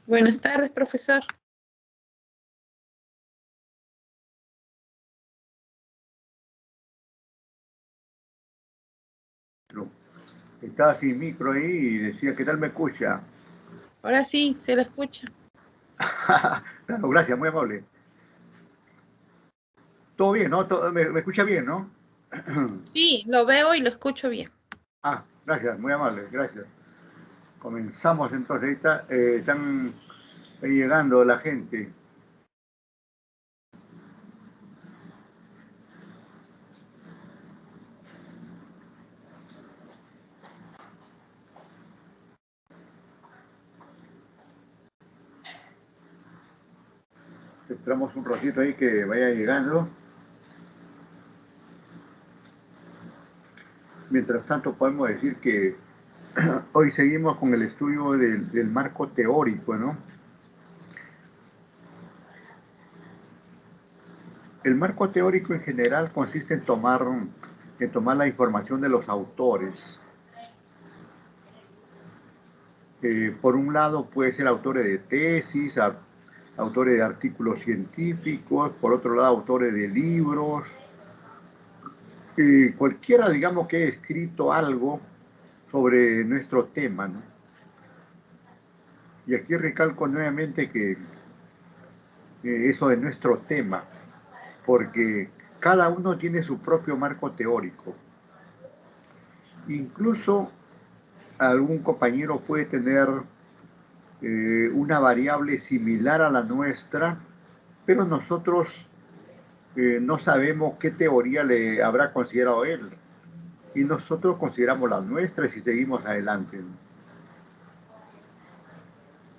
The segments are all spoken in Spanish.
Buenas tardes, profesor. Estaba sin micro ahí y decía, ¿qué tal me escucha? Ahora sí, se la escucha. Claro, gracias, muy amable. Todo bien, ¿no? Me escucha bien, ¿no? Sí, lo veo y lo escucho bien. Gracias, muy amable, gracias. Comenzamos entonces, ahí están llegando la gente. Esperamos un ratito ahí que vaya llegando. Mientras tanto podemos decir que hoy seguimos con el estudio del marco teórico, ¿no? El marco teórico en general consiste en tomar la información de los autores. Por un lado puede ser autores de tesis, autores de artículos científicos, por otro lado autores de libros, cualquiera, digamos, que haya escrito algo sobre nuestro tema, ¿no? Y aquí recalco nuevamente que eso de nuestro tema, porque cada uno tiene su propio marco teórico. Incluso algún compañero puede tener una variable similar a la nuestra, pero nosotros no sabemos qué teoría le habrá considerado él. Y nosotros consideramos las nuestras y seguimos adelante, ¿no?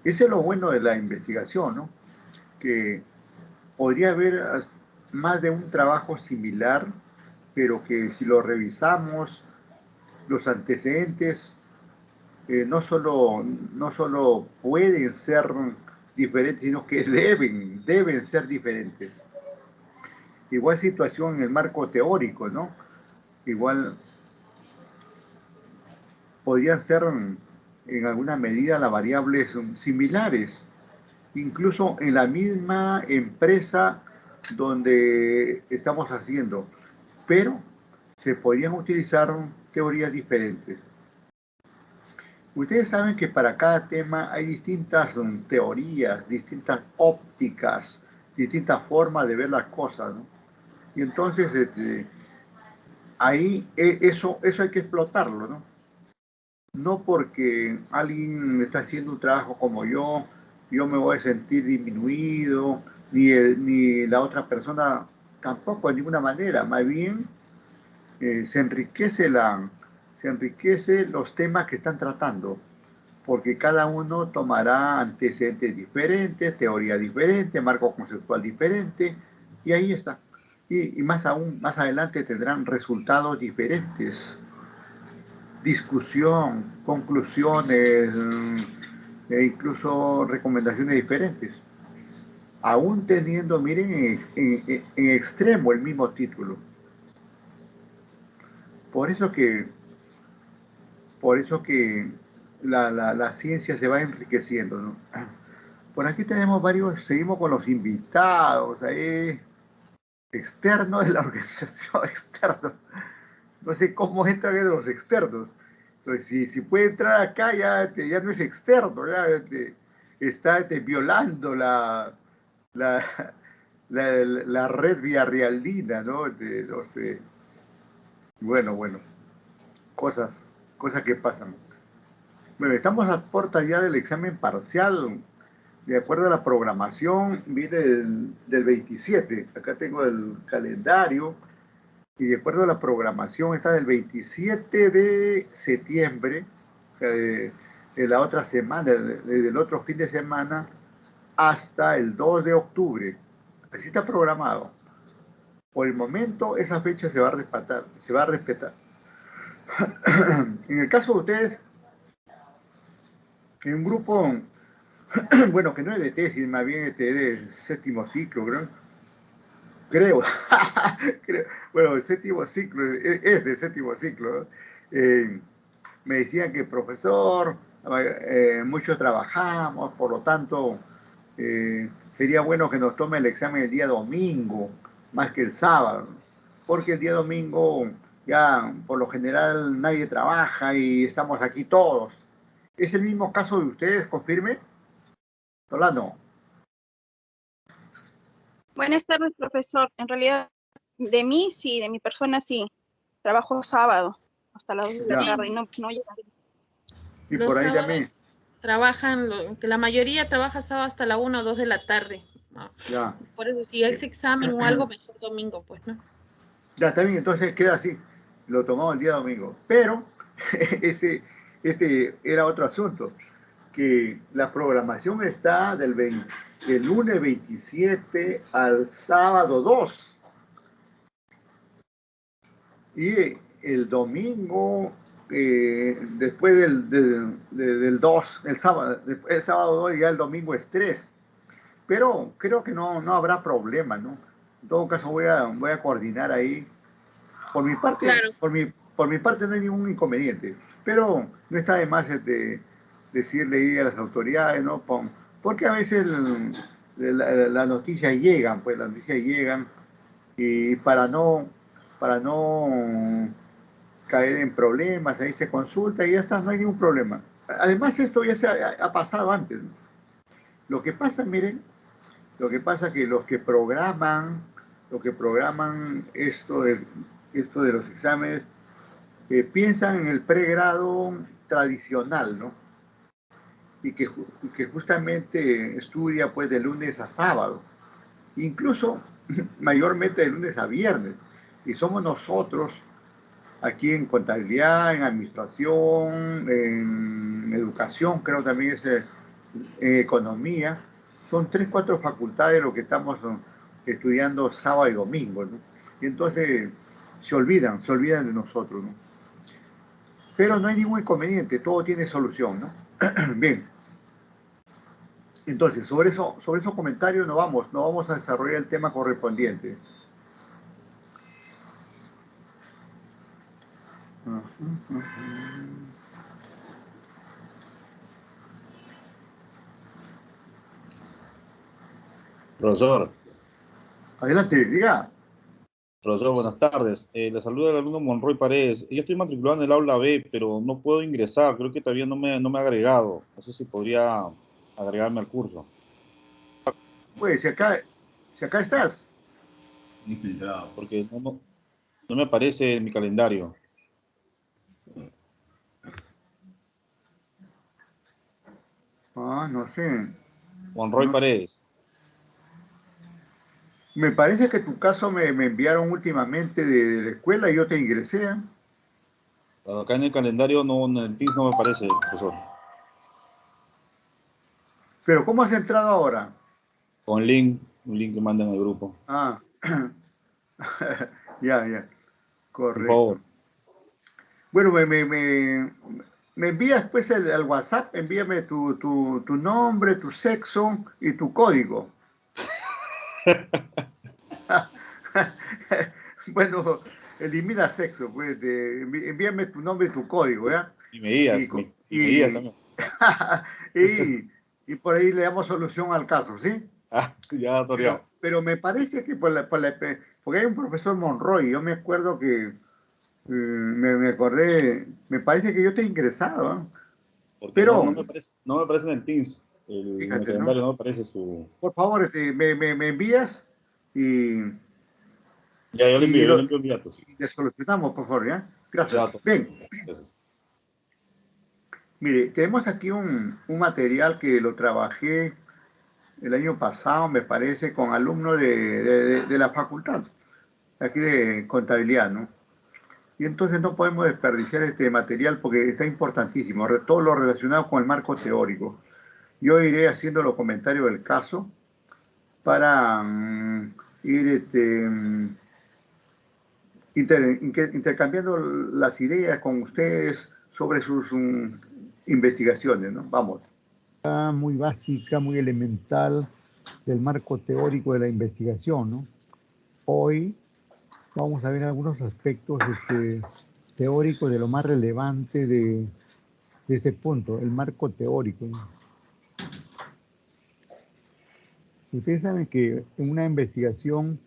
Ese es lo bueno de la investigación, ¿no? Que podría haber más de un trabajo similar, pero que si lo revisamos, los antecedentes no solo pueden ser diferentes, sino que deben ser diferentes. Igual situación en el marco teórico, ¿no? Igual podrían ser en alguna medida las variables similares, incluso en la misma empresa donde estamos haciendo, pero se podrían utilizar teorías diferentes. Ustedes saben que para cada tema hay distintas teorías, distintas ópticas, distintas formas de ver las cosas, ¿no? Y entonces ahí eso hay que explotarlo, ¿no? No porque alguien está haciendo un trabajo como yo me voy a sentir disminuido, ni la otra persona tampoco de ninguna manera. Más bien se enriquece los temas que están tratando, porque cada uno tomará antecedentes diferentes, teoría diferente, marco conceptual diferente, y ahí está. Y más aún, más adelante tendrán resultados diferentes, discusión, conclusiones e incluso recomendaciones diferentes, aún teniendo, miren, en extremo el mismo título. Por eso que, la ciencia se va enriqueciendo, ¿no? Por aquí tenemos varios, seguimos con los invitados, ahí, externos de la organización, externos. No sé cómo entran los externos. Entonces, si puede entrar acá, ya no es externo, ya está violando la, la red villarrealina, ¿no? Bueno, cosas, cosas que pasan. Bueno, estamos a puertas ya del examen parcial. De acuerdo a la programación, viene del 27. Acá tengo el calendario. Y de acuerdo a la programación, está del 27 de septiembre, o sea, de la otra semana, del otro fin de semana, hasta el 2 de octubre. Así está programado. Por el momento, esa fecha se va a respetar. Se va a respetar. En el caso de ustedes, en un grupo, bueno, que no es de tesis, más bien es de séptimo ciclo, creo. Creo. Bueno, el séptimo ciclo, es de séptimo ciclo, ¿no? Me decían que profesor, muchos trabajamos, por lo tanto, sería bueno que nos tome el examen el día domingo, más que el sábado, porque el día domingo ya por lo general nadie trabaja y estamos aquí todos. ¿Es el mismo caso de ustedes, confirme? Solano. Buenas tardes, profesor. En realidad, de mí sí, de mi persona sí. Trabajo sábado hasta las 2 de la tarde y no llegaré. Y Los por ahí sábados también. trabajan, que la mayoría trabaja sábado hasta la 1 o 2 de la tarde. Ya. Por eso, si es examen o algo, mejor domingo, pues, ¿no? Ya, está bien, entonces queda así. Lo tomamos el día domingo. Pero este era otro asunto, que la programación está del lunes 27 al sábado 2. Y el domingo, después del 2, después del sábado 2, ya el domingo es 3. Pero creo que no habrá problema, ¿no? En todo caso voy a coordinar ahí. Por mi parte, Claro. por mi parte no hay ningún inconveniente, pero no está de más decirle ahí a las autoridades, ¿no? Porque a veces las noticias llegan, pues las noticias llegan y para no caer en problemas, ahí se consulta y ya está, no hay ningún problema. Además esto ya ha pasado antes, ¿no? Lo que pasa, miren, lo que pasa es que los que programan esto de los exámenes, piensan en el pregrado tradicional, ¿no? Y que justamente estudia pues de lunes a sábado, incluso mayormente de lunes a viernes. Y somos nosotros, aquí en contabilidad, en administración, en educación, creo también es en economía, son 3, 4 facultades lo que estamos estudiando sábado y domingo, ¿no? Y entonces se olvidan de nosotros, ¿no? Pero no hay ningún inconveniente, todo tiene solución, ¿no? Bien. Entonces, sobre esos comentarios no vamos a desarrollar el tema correspondiente. Profesor, Adelante, diga. profesor, buenas tardes. Le saluda el alumno Monroy Paredes. Yo estoy matriculado en el aula B, pero no puedo ingresar. Creo que todavía no me ha agregado. No sé si podría agregarme al curso. Pues, si acá estás. Porque no me aparece en mi calendario. No sé. Monroy No, Paredes. me parece que tu caso me enviaron últimamente de la escuela y yo te ingresé. Acá en el calendario, en el Teams no me aparece, profesor. Pero ¿cómo has entrado ahora? Con link, un link que mandan al grupo. Ya, Por correcto. favor. Bueno, me envías pues al WhatsApp, envíame tu nombre, tu sexo y tu código. Bueno, elimina sexo, pues, envíame tu nombre y tu código, ¿ya? Y medidas, y medidas también. y por ahí le damos solución al caso, ¿sí? Ya, Toria. Pero me parece que porque hay un profesor Monroy, yo me acuerdo que me acordé, me parece que yo te he ingresado, ¿eh? Porque Pero, no me aparece en el Teams. En el fíjate, ¿no? calendario no me aparece su... Por favor, me envías y, Ya, yo y, le lo, envío mis datos. y le solucionamos, por favor, ¿ya? Gracias. Datos. Bien, Gracias. mire, tenemos aquí un material que lo trabajé el año pasado, me parece, con alumnos de la facultad, aquí de contabilidad, ¿no? Y entonces no podemos desperdiciar este material porque está importantísimo, todo lo relacionado con el marco teórico. Yo iré haciendo los comentarios del caso para ir intercambiando las ideas con ustedes sobre sus investigaciones, ¿no? Vamos. Muy básica, muy elemental del marco teórico de la investigación, ¿no? Hoy vamos a ver algunos aspectos teóricos de lo más relevante de de este punto, el marco teórico. Ustedes saben que en una investigación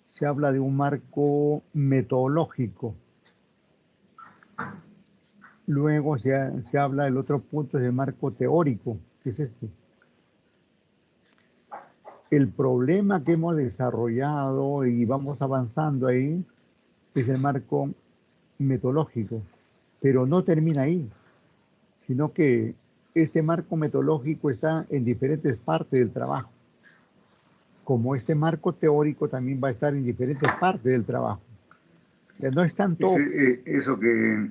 se habla de un marco metodológico. Luego se habla del otro punto, es el marco teórico, que es este. El problema que hemos desarrollado y vamos avanzando ahí es el marco metodológico, pero no termina ahí, sino que este marco metodológico está en diferentes partes del trabajo, como este marco teórico también va a estar en diferentes partes del trabajo. Ya no es tanto... Eso que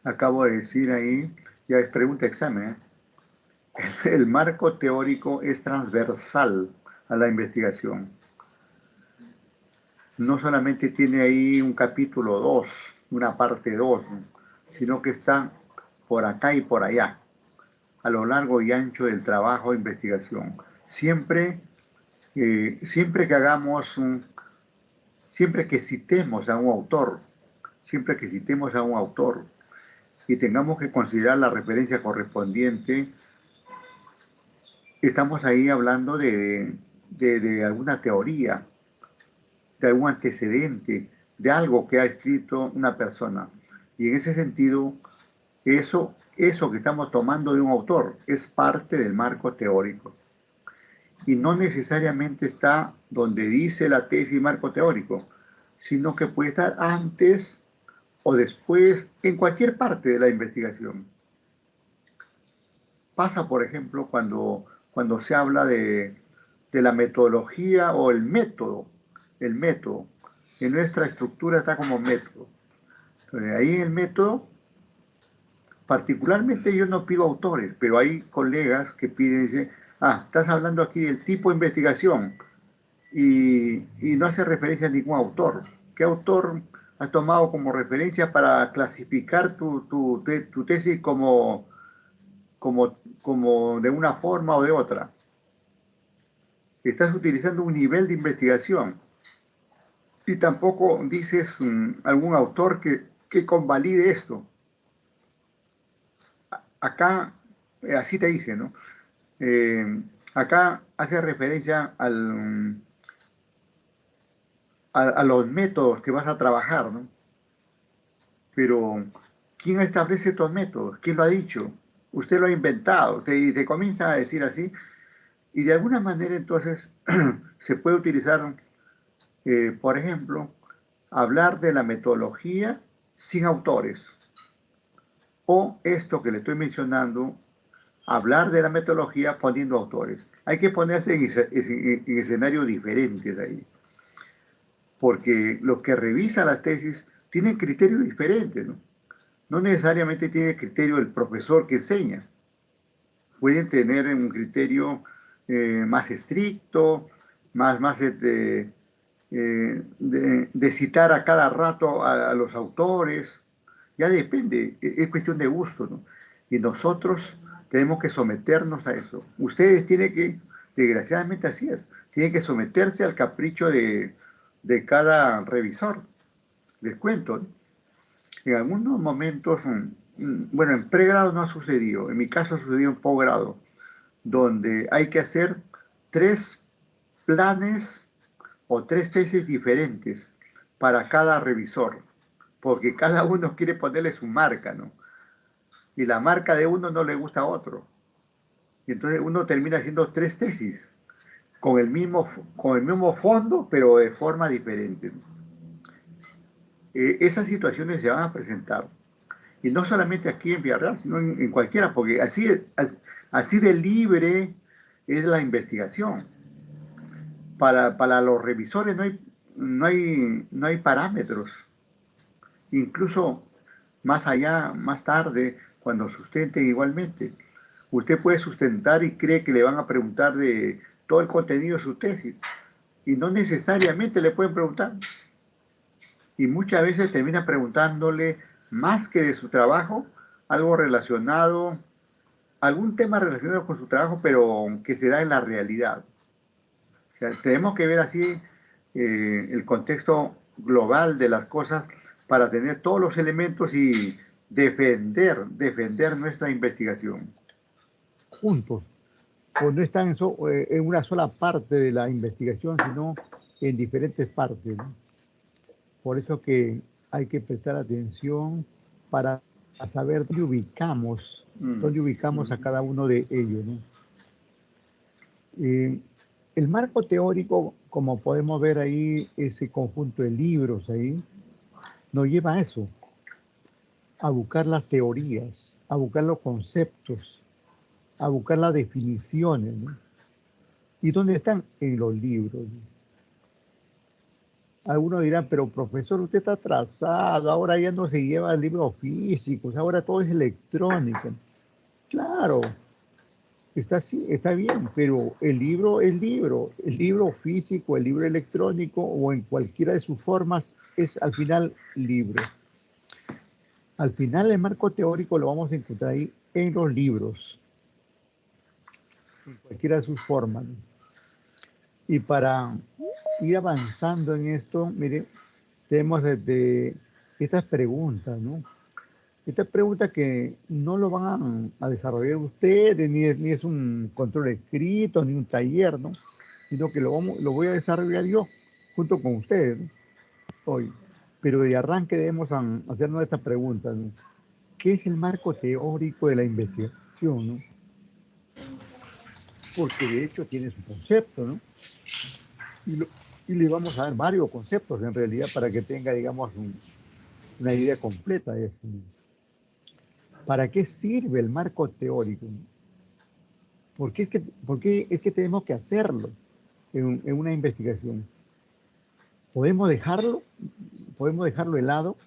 acabo de decir ahí, ya es pregunta examen. El marco teórico es transversal a la investigación. No solamente tiene ahí un capítulo 2, una parte 2, ¿no? Sino que está por acá y por allá, a lo largo y ancho del trabajo de investigación. Siempre que siempre que citemos a un autor, y tengamos que considerar la referencia correspondiente, estamos ahí hablando de alguna teoría, de algún antecedente, de algo que ha escrito una persona. Y en ese sentido, eso que estamos tomando de un autor es parte del marco teórico. Y no necesariamente está donde dice la tesis marco teórico, sino que puede estar antes o después en cualquier parte de la investigación. Pasa, por ejemplo, cuando se habla de la metodología o el método. El método. En nuestra estructura está como método. Entonces, ahí en el método, particularmente yo no pido autores, pero hay colegas que piden, dicen, estás hablando aquí del tipo de investigación y no hace referencia a ningún autor. ¿Qué autor has tomado como referencia para clasificar tu tesis como de una forma o de otra? Estás utilizando un nivel de investigación y tampoco dices algún autor que convalide esto. Acá, así te dice, ¿no? Acá hace referencia a los métodos que vas a trabajar, ¿no? Pero, ¿quién establece estos métodos? ¿Quién lo ha dicho? Usted lo ha inventado. Te comienza a decir así. Y de alguna manera, entonces, se puede utilizar, por ejemplo, hablar de la metodología sin autores. O esto que le estoy mencionando, hablar de la metodología poniendo autores. Hay que ponerse en escenarios diferentes ahí. Porque los que revisan las tesis tienen criterios diferentes, ¿no? No necesariamente tiene criterio el profesor que enseña. Pueden tener un criterio más estricto, de citar a cada rato a los autores. Ya depende, es cuestión de gusto, ¿no? Y nosotros tenemos que someternos a eso. Ustedes tienen que, desgraciadamente así es, tienen que someterse al capricho de cada revisor. Les cuento, ¿no? En algunos momentos, bueno, en pregrado no ha sucedido, en mi caso ha sucedido en posgrado, donde hay que hacer 3 planes o 3 tesis diferentes para cada revisor, porque cada uno quiere ponerle su marca, ¿no? Y la marca de uno no le gusta a otro. Y entonces uno termina haciendo 3 tesis con el mismo fondo, pero de forma diferente, ¿no? Esas situaciones se van a presentar. Y no solamente aquí en Villarreal, sino en cualquiera, porque así de libre es la investigación. Para los revisores no hay parámetros. Incluso más allá, más tarde, cuando sustenten igualmente, usted puede sustentar y cree que le van a preguntar de todo el contenido de su tesis. Y no necesariamente le pueden preguntar. Y muchas veces termina preguntándole más que de su trabajo, algo relacionado, algún tema relacionado con su trabajo, pero que se da en la realidad. O sea, tenemos que ver así el contexto global de las cosas para tener todos los elementos y defender nuestra investigación. Juntos, o no están en una sola parte de la investigación, sino en diferentes partes, ¿no? Por eso que hay que prestar atención para saber dónde ubicamos a cada uno de ellos, ¿no? El marco teórico, como podemos ver ahí, ese conjunto de libros ahí, nos lleva a eso, a buscar las teorías, a buscar los conceptos, a buscar las definiciones, ¿no? ¿Y dónde están? En los libros, ¿no? Algunos dirán, pero profesor, usted está atrasado, ahora ya no se lleva libros físicos, ahora todo es electrónico. Claro, está bien, pero el libro es libro, el libro físico, el libro electrónico o en cualquiera de sus formas es al final libro. Al final el marco teórico lo vamos a encontrar ahí en los libros, en cualquiera de sus formas, ¿no? Y para ir avanzando en esto, mire, tenemos desde estas preguntas, ¿no? Estas preguntas que no lo van a desarrollar ustedes, ni es un control escrito, ni un taller, ¿no? Sino que lo voy a desarrollar yo junto con ustedes, ¿no? Hoy. Pero de arranque debemos hacernos estas preguntas, ¿no? ¿Qué es el marco teórico de la investigación, ¿no? Porque de hecho tiene su concepto, ¿no? Y le vamos a dar varios conceptos en realidad para que tenga, digamos, una idea completa de esto. ¿Para qué sirve el marco teórico? ¿Por qué es que tenemos que hacerlo en una investigación? ¿Podemos dejarlo de lado?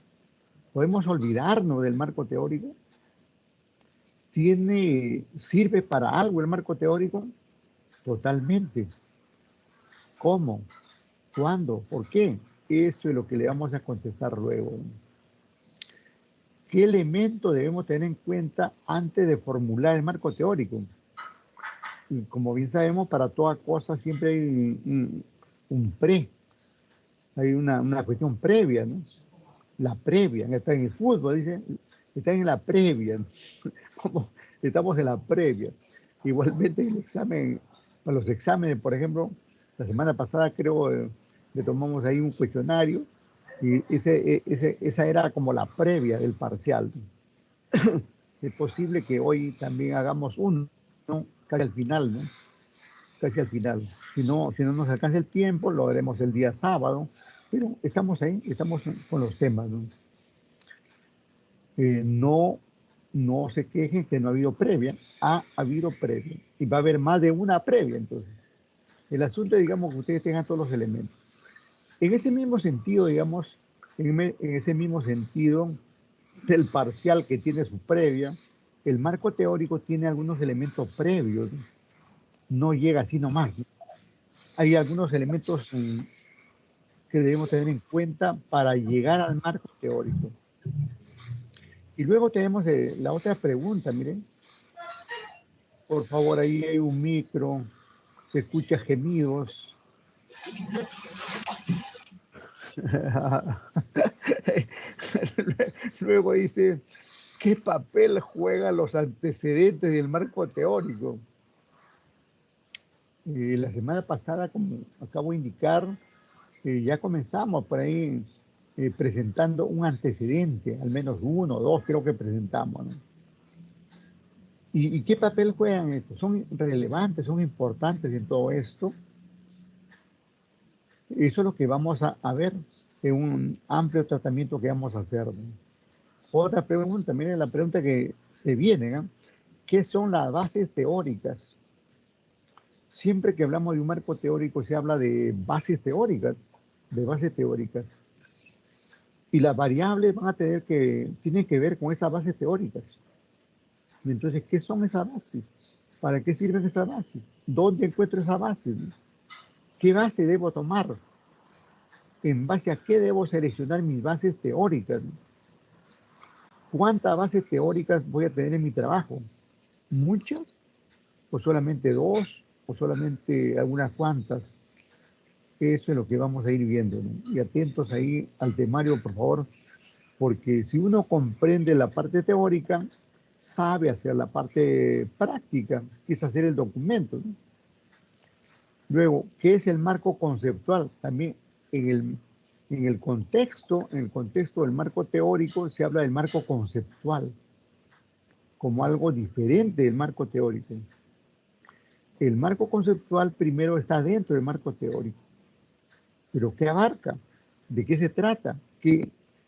¿Podemos olvidarnos del marco teórico? ¿Sirve para algo el marco teórico? Totalmente. ¿Cómo? ¿Cuándo? ¿Por qué? Eso es lo que le vamos a contestar luego. ¿Qué elemento debemos tener en cuenta antes de formular el marco teórico? Y como bien sabemos, para toda cosa siempre hay hay una cuestión previa, ¿no? La previa, está en el fútbol, dice, está en la previa, ¿no? Como estamos en la previa. Igualmente el examen, para los exámenes, por ejemplo, la semana pasada creo le tomamos ahí un cuestionario y esa era como la previa del parcial. Es posible que hoy también hagamos uno, ¿no? Casi al final, ¿no? Casi al final. Si no nos alcanza el tiempo, lo haremos el día sábado, pero estamos ahí, estamos con los temas, ¿no? No se quejen que no ha habido previa, ha habido previa, y va a haber más de una previa, entonces. El asunto es, digamos, que ustedes tengan todos los elementos. En ese mismo sentido, digamos, en ese mismo sentido del parcial que tiene su previa, el marco teórico tiene algunos elementos previos, no llega así nomás. Hay algunos elementos que debemos tener en cuenta para llegar al marco teórico. Y luego tenemos la otra pregunta, miren. Por favor, ahí hay un micro, se escucha gemidos. Luego dice, ¿qué papel juegan los antecedentes del marco teórico? La semana pasada, como acabo de indicar, ya comenzamos por ahí presentando un antecedente, al menos uno o dos creo que presentamos, ¿no? ¿Y qué papel juegan estos? ¿Son relevantes, son importantes en todo esto? Eso es lo que vamos a ver en un amplio tratamiento que vamos a hacer, ¿no? Otra pregunta, miren la pregunta que se viene, ¿no? ¿Qué son las bases teóricas? Siempre que hablamos de un marco teórico se habla de bases teóricas, Y las variables tienen que ver con esas bases teóricas. Entonces, ¿qué son esas bases? ¿Para qué sirven esas bases? ¿Dónde encuentro esas bases? ¿Qué base debo tomar? ¿En base a qué debo seleccionar mis bases teóricas? ¿Cuántas bases teóricas voy a tener en mi trabajo? ¿Muchas? ¿O solamente dos? ¿O solamente algunas cuantas? Eso es lo que vamos a ir viendo, ¿no? Y atentos ahí al temario, por favor, porque si uno comprende la parte teórica, sabe hacer la parte práctica, que es hacer el documento, ¿no? Luego, ¿qué es el marco conceptual? También en el contexto del marco teórico se habla del marco conceptual como algo diferente del marco teórico. El marco conceptual primero está dentro del marco teórico. ¿Pero qué abarca? ¿De qué se trata?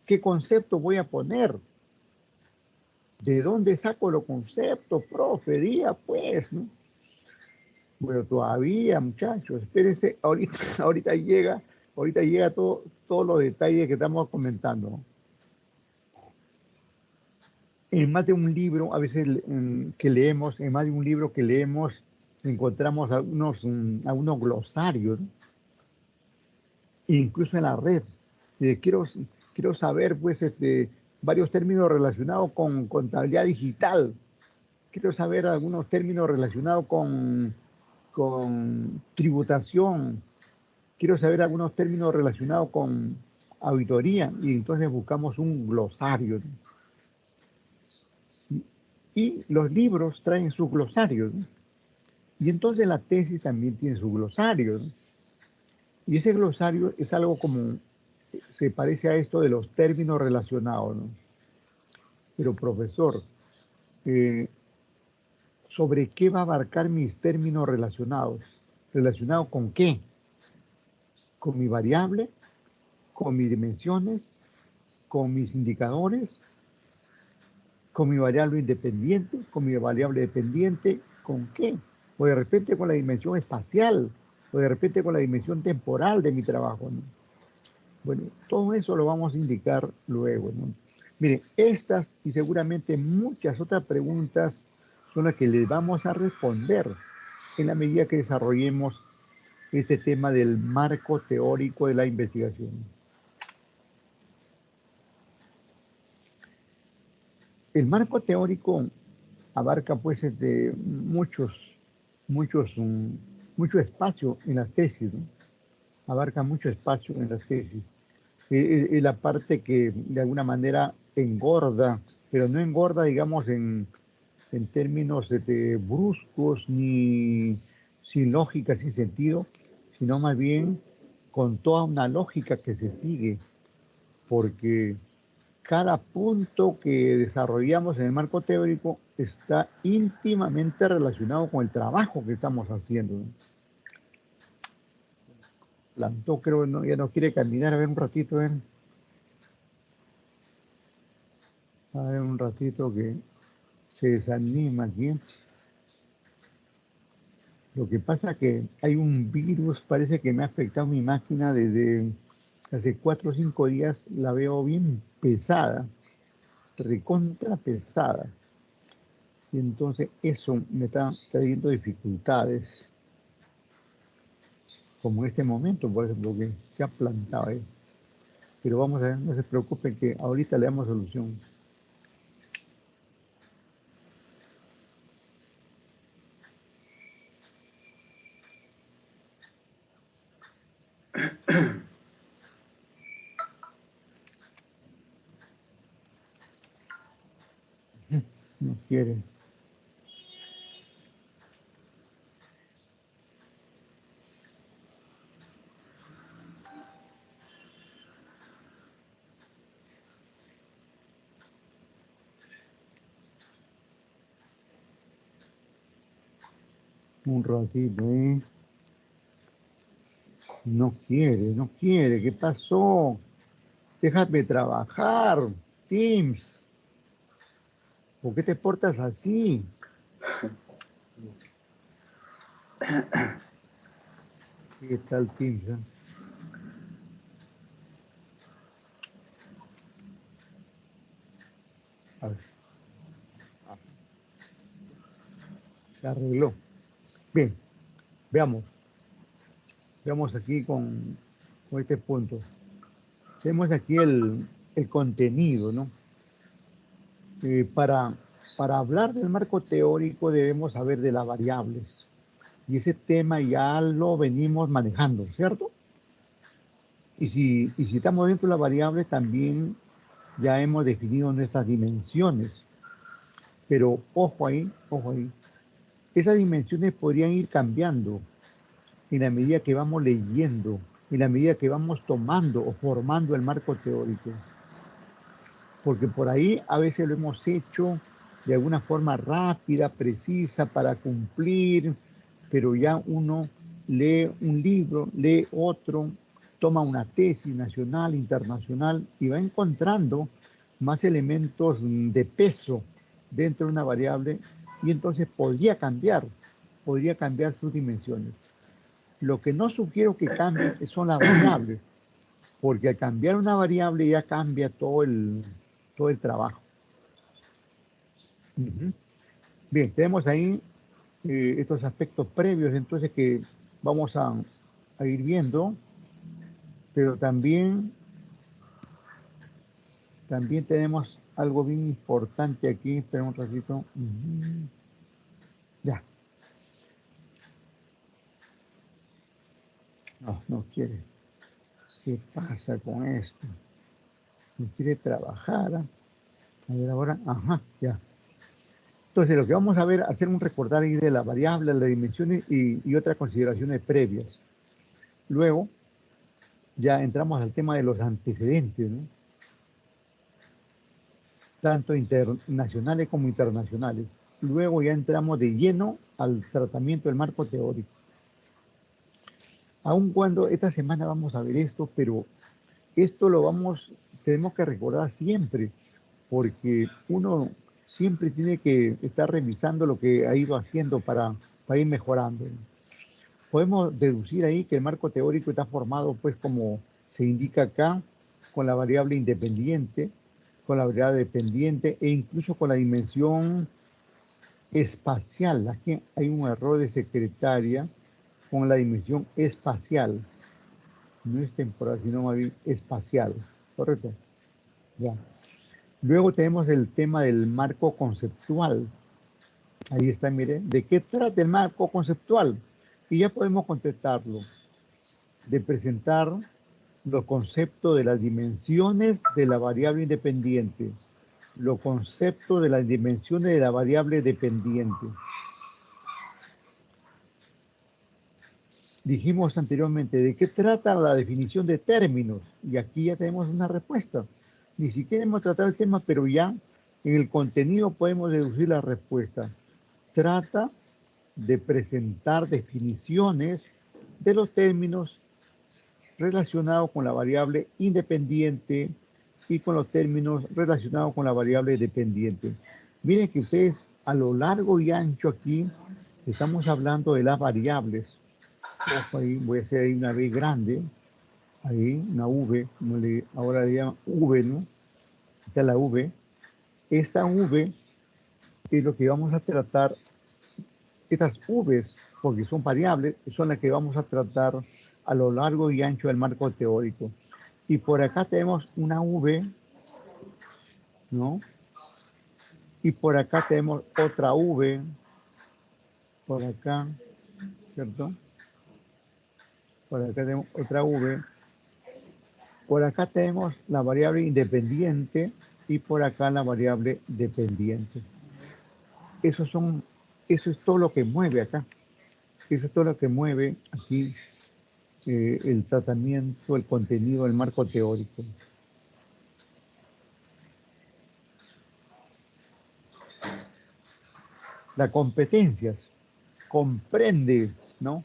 ¿Qué concepto voy a poner? ¿De dónde saco los conceptos, profe? Diga, pues, ¿no? Bueno, todavía, muchachos, espérense, ahorita llega todos los detalles que estamos comentando. En más de un libro, a veces que leemos, en más de un libro que leemos, encontramos algunos glosarios, ¿no? Incluso en la red. Quiero saber, pues, varios términos relacionados con contabilidad digital. Quiero saber algunos términos relacionados con tributación. Quiero saber algunos términos relacionados con auditoría. Y entonces buscamos un glosario, ¿no? Y los libros traen sus glosarios, ¿no? Y entonces la tesis también tiene su glosario, ¿no? Y ese glosario es algo como, se parece a esto de los términos relacionados, ¿no? Pero profesor, eh, ¿sobre qué va a abarcar mis términos relacionados? ¿Relacionados con qué? ¿Con mi variable? ¿Con mis dimensiones? ¿Con mis indicadores? ¿Con mi variable independiente? ¿Con mi variable dependiente? ¿Con qué? O de repente con la dimensión espacial, o de repente con la dimensión temporal de mi trabajo, ¿no? Bueno, todo eso lo vamos a indicar luego, ¿no? Miren, estas y seguramente muchas otras preguntas son las que les vamos a responder en la medida que desarrollemos este tema del marco teórico de la investigación. El marco teórico abarca pues mucho espacio en las tesis, ¿no? Abarca mucho espacio en las tesis. Es la parte que de alguna manera engorda, pero no engorda, digamos, en términos bruscos ni sin lógica, sin sentido, sino más bien con toda una lógica que se sigue, porque cada punto que desarrollamos en el marco teórico está íntimamente relacionado con el trabajo que estamos haciendo, ¿no? Plantó, creo, no, ya no quiere caminar, a ver un ratito, a ver un ratito que se desanima aquí. Lo que pasa es que hay un virus, parece que me ha afectado mi máquina desde hace 4 o 5 días, la veo bien pesada, recontra pesada. Y entonces eso me está trayendo dificultades, como en este momento, por ejemplo, que se ha plantado ahí. Pero vamos a ver, no se preocupen que ahorita le damos solución. No quiere. Un ratito, ¿eh? No quiere, no quiere. ¿Qué pasó? Déjame trabajar, Teams. ¿Por qué te portas así? ¿Qué tal, Teams? A ver, se arregló. Bien, veamos. Veamos aquí con este punto. Tenemos aquí el contenido, ¿no? Para hablar del marco teórico debemos saber de las variables. Y ese tema ya lo venimos manejando, ¿cierto? Y si estamos dentro de las variables, también ya hemos definido nuestras dimensiones. Pero ojo ahí, ojo ahí. Esas dimensiones podrían ir cambiando en la medida que vamos leyendo, en la medida que vamos tomando o formando el marco teórico. Porque por ahí a veces lo hemos hecho de alguna forma rápida, precisa, para cumplir, pero ya uno lee un libro, lee otro, toma una tesis nacional, internacional y va encontrando más elementos de peso dentro de una variable y entonces podría cambiar sus dimensiones. Lo que no sugiero que cambie son las variables, porque al cambiar una variable ya cambia todo el trabajo. Bien, tenemos ahí estos aspectos previos, entonces que vamos a ir viendo, pero también tenemos algo bien importante aquí. Espera un ratito. Ya. No quiere. ¿Qué pasa con esto? No quiere trabajar. A ver ahora. Ajá, ya. Entonces, lo que vamos a ver, hacer un recordar ahí de la variable, las dimensiones y otras consideraciones previas. Luego, ya entramos al tema de los antecedentes, ¿no? Tanto nacionales como internacionales. Luego ya entramos de lleno al tratamiento del marco teórico. Aun cuando esta semana vamos a ver esto, pero esto tenemos que recordar siempre, porque uno siempre tiene que estar revisando lo que ha ido haciendo para ir mejorando. Podemos deducir ahí que el marco teórico está formado, pues como se indica acá, con la variable independiente, con la variable dependiente e incluso con la dimensión espacial. Aquí hay un error de secretaria con la dimensión espacial. No es temporal, sino más bien espacial. ¿Correcto? Ya. Luego tenemos el tema del marco conceptual. Ahí está, mire. ¿De qué trata el marco conceptual? Y ya podemos contestarlo. De presentar los conceptos de las dimensiones de la variable independiente. Los conceptos de las dimensiones de la variable dependiente. Dijimos anteriormente, ¿de qué trata la definición de términos? Y aquí ya tenemos una respuesta. Ni siquiera hemos tratado el tema, pero ya en el contenido podemos deducir la respuesta. Trata de presentar definiciones de los términos relacionados con la variable independiente y con los términos relacionados con la variable dependiente. Miren que ustedes a lo largo y ancho aquí estamos hablando de las variables. Ojo ahí, voy a hacer ahí una V grande, ahí una V, como ahora le llaman V, ¿no? Está la V. Esta V es lo que vamos a tratar, estas Vs, porque son variables, son las que vamos a tratar a lo largo y ancho del marco teórico. Y por acá tenemos una V, ¿no? Y por acá tenemos otra V, por acá, ¿cierto? Por acá tenemos otra V. Por acá tenemos la variable independiente y por acá la variable dependiente. Eso es todo lo que mueve acá. Eso es todo lo que mueve aquí el tratamiento, el contenido, el marco teórico. Las competencias comprende, ¿no?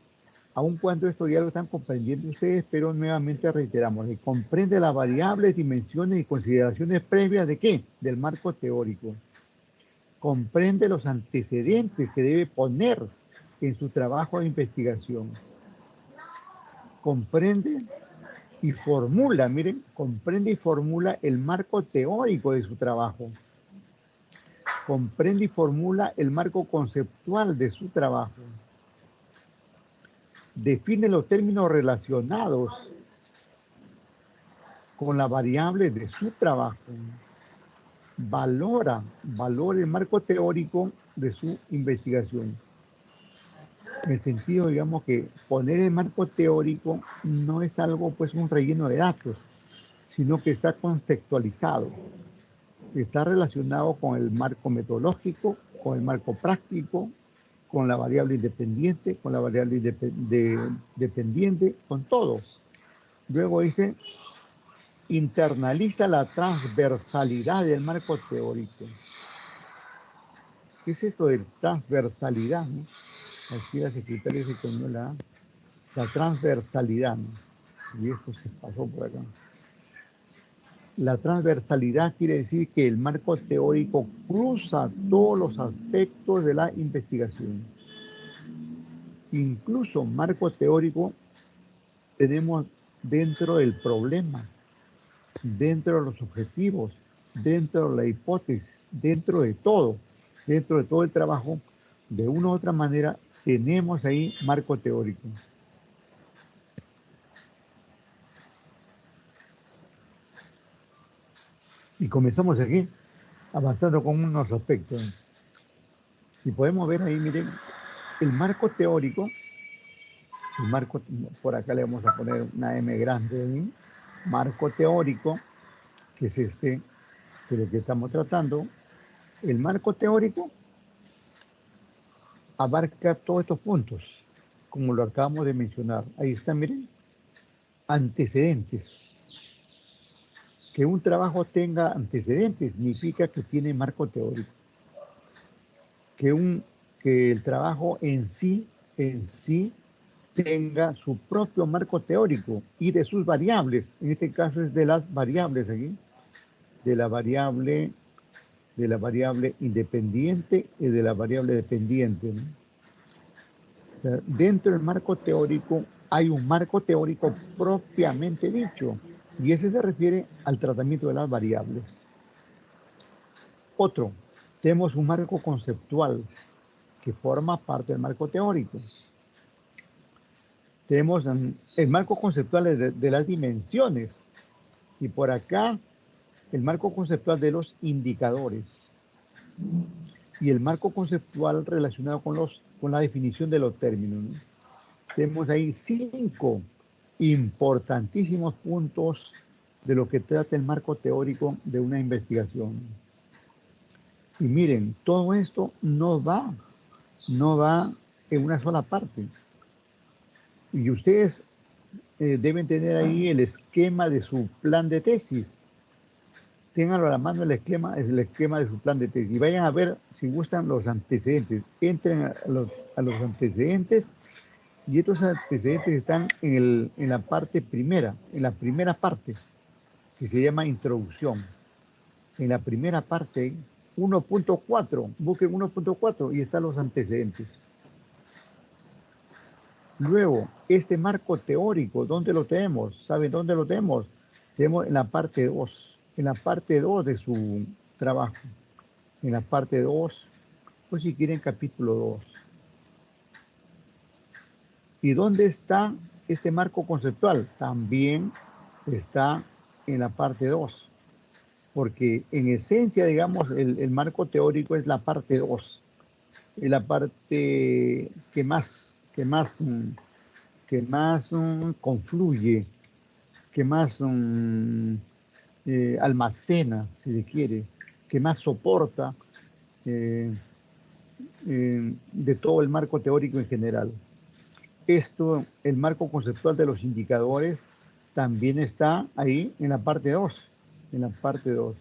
Aun cuando esto ya lo están comprendiendo ustedes, pero nuevamente reiteramos, comprende las variables, dimensiones y consideraciones previas ¿de qué? Del marco teórico. Comprende los antecedentes que debe poner en su trabajo de investigación. Comprende y formula, miren, comprende y formula el marco teórico de su trabajo. Comprende y formula el marco conceptual de su trabajo. Define los términos relacionados con la variable de su trabajo. Valora el marco teórico de su investigación. En el sentido, digamos, que poner el marco teórico no es algo, pues, un relleno de datos, sino que está contextualizado. está relacionado con el marco metodológico, con el marco práctico, con la variable independiente, con la variable dependiente, con todo. Luego dice, internaliza la transversalidad del marco teórico. ¿Qué es esto de transversalidad, no? Aquí la secretaria se comió la transversalidad, ¿no? Y esto se pasó por acá. La transversalidad quiere decir que el marco teórico cruza todos los aspectos de la investigación. Incluso marco teórico tenemos dentro del problema, dentro de los objetivos, dentro de la hipótesis, dentro de todo el trabajo, de una u otra manera, tenemos ahí marco teórico. Y comenzamos aquí, avanzando con unos aspectos. Y podemos ver ahí, miren, el marco teórico, por acá le vamos a poner una M grande ahí, marco teórico, que es este, de lo que estamos tratando. El marco teórico abarca todos estos puntos, como lo acabamos de mencionar. Ahí están, miren, antecedentes. Que un trabajo tenga antecedentes significa que tiene marco teórico. Que el trabajo en sí tenga su propio marco teórico y de sus variables. En este caso es de las variables aquí, de la variable independiente y de la variable dependiente, ¿no? O sea, dentro del marco teórico hay un marco teórico propiamente dicho, y ese se refiere al tratamiento de las variables. Otro, tenemos un marco conceptual que forma parte del marco teórico. Tenemos el marco conceptual de las dimensiones, y por acá el marco conceptual de los indicadores, y el marco conceptual relacionado con la definición de los términos, ¿no? Tenemos ahí 5 importantísimos puntos de lo que trata el marco teórico de una investigación. Y miren, todo esto no va en una sola parte. Y ustedes deben tener ahí el esquema de su plan de tesis. Ténganlo a la mano el esquema de su plan de tesis. Y vayan a ver, si gustan, los antecedentes. Entren a los antecedentes, y estos antecedentes están en la parte primera, en la primera parte, que se llama introducción. En la primera parte, 1.4, busquen 1.4 y están los antecedentes. Luego, este marco teórico, ¿dónde lo tenemos? ¿Saben dónde lo tenemos? Tenemos en la parte 2, en la parte 2 de su trabajo. En la parte 2, pues si quieren capítulo 2. ¿Y dónde está este marco conceptual? También está en la parte 2, porque en esencia, digamos, el marco teórico es la parte 2, es la parte que más confluye, que más almacena, si se quiere, que más soporta de todo el marco teórico en general. Esto, el marco conceptual de los indicadores, también está ahí en la parte 2. En la parte 2.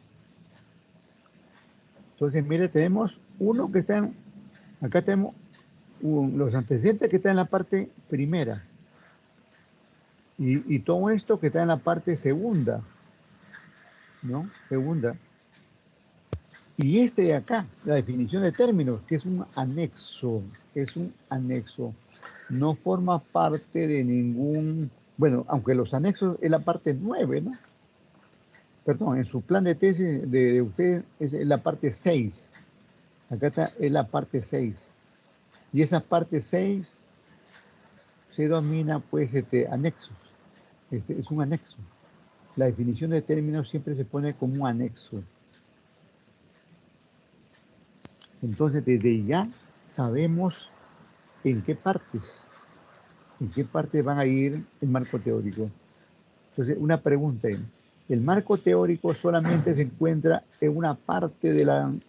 Entonces, mire, tenemos uno que está acá tenemos los antecedentes que están en la parte primera. Y todo esto que está en la parte segunda, ¿no? Segunda. Y este de acá, la definición de términos, que es un anexo, no forma parte de ningún, bueno, aunque los anexos es la parte 9, ¿no? Perdón, en su plan de tesis de usted es la parte 6. Acá está, es la parte 6. Y esa parte 6 se denomina, pues, anexos. Es un anexo. La definición de términos siempre se pone como un anexo. Entonces, desde ya sabemos en qué partes van a ir el marco teórico. Entonces, una pregunta. El marco teórico solamente se encuentra en una parte del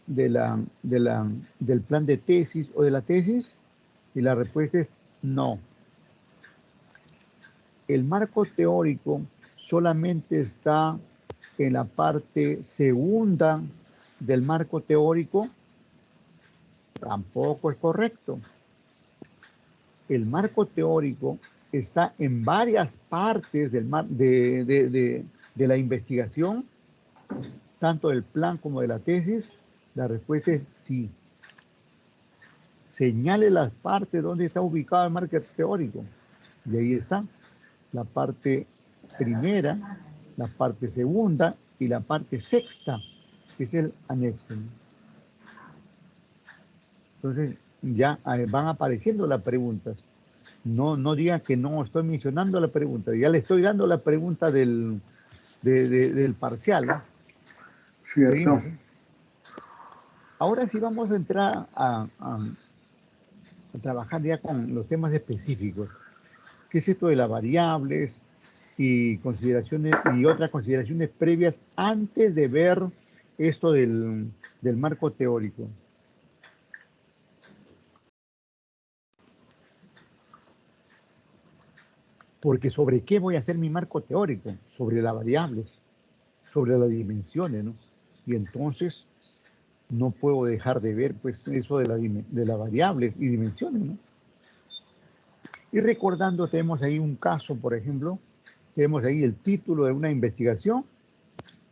plan de tesis o de la tesis, y la respuesta es no. El marco teórico solamente está en la parte segunda del marco teórico. Tampoco es correcto. El marco teórico está en varias partes de la investigación, tanto del plan como de la tesis. La respuesta es sí. Señale las partes donde está ubicado el marco teórico. Y ahí está la parte primera, la parte segunda y la parte sexta, que es el anexo. Entonces, ya van apareciendo las preguntas. No digan que no estoy mencionando la pregunta. Ya le estoy dando la pregunta del parcial, ¿no? Cierto. Seguimos, ¿eh? Ahora sí vamos a entrar a trabajar ya con los temas específicos. ¿Qué es esto de las variables y consideraciones y otras consideraciones previas antes de ver esto del marco teórico? Porque ¿sobre qué voy a hacer mi marco teórico? Sobre las variables, sobre las dimensiones, ¿no? Y entonces no puedo dejar de ver pues eso de las variables y dimensiones, ¿no? Y recordando, tenemos ahí un caso, por ejemplo, tenemos ahí el título de una investigación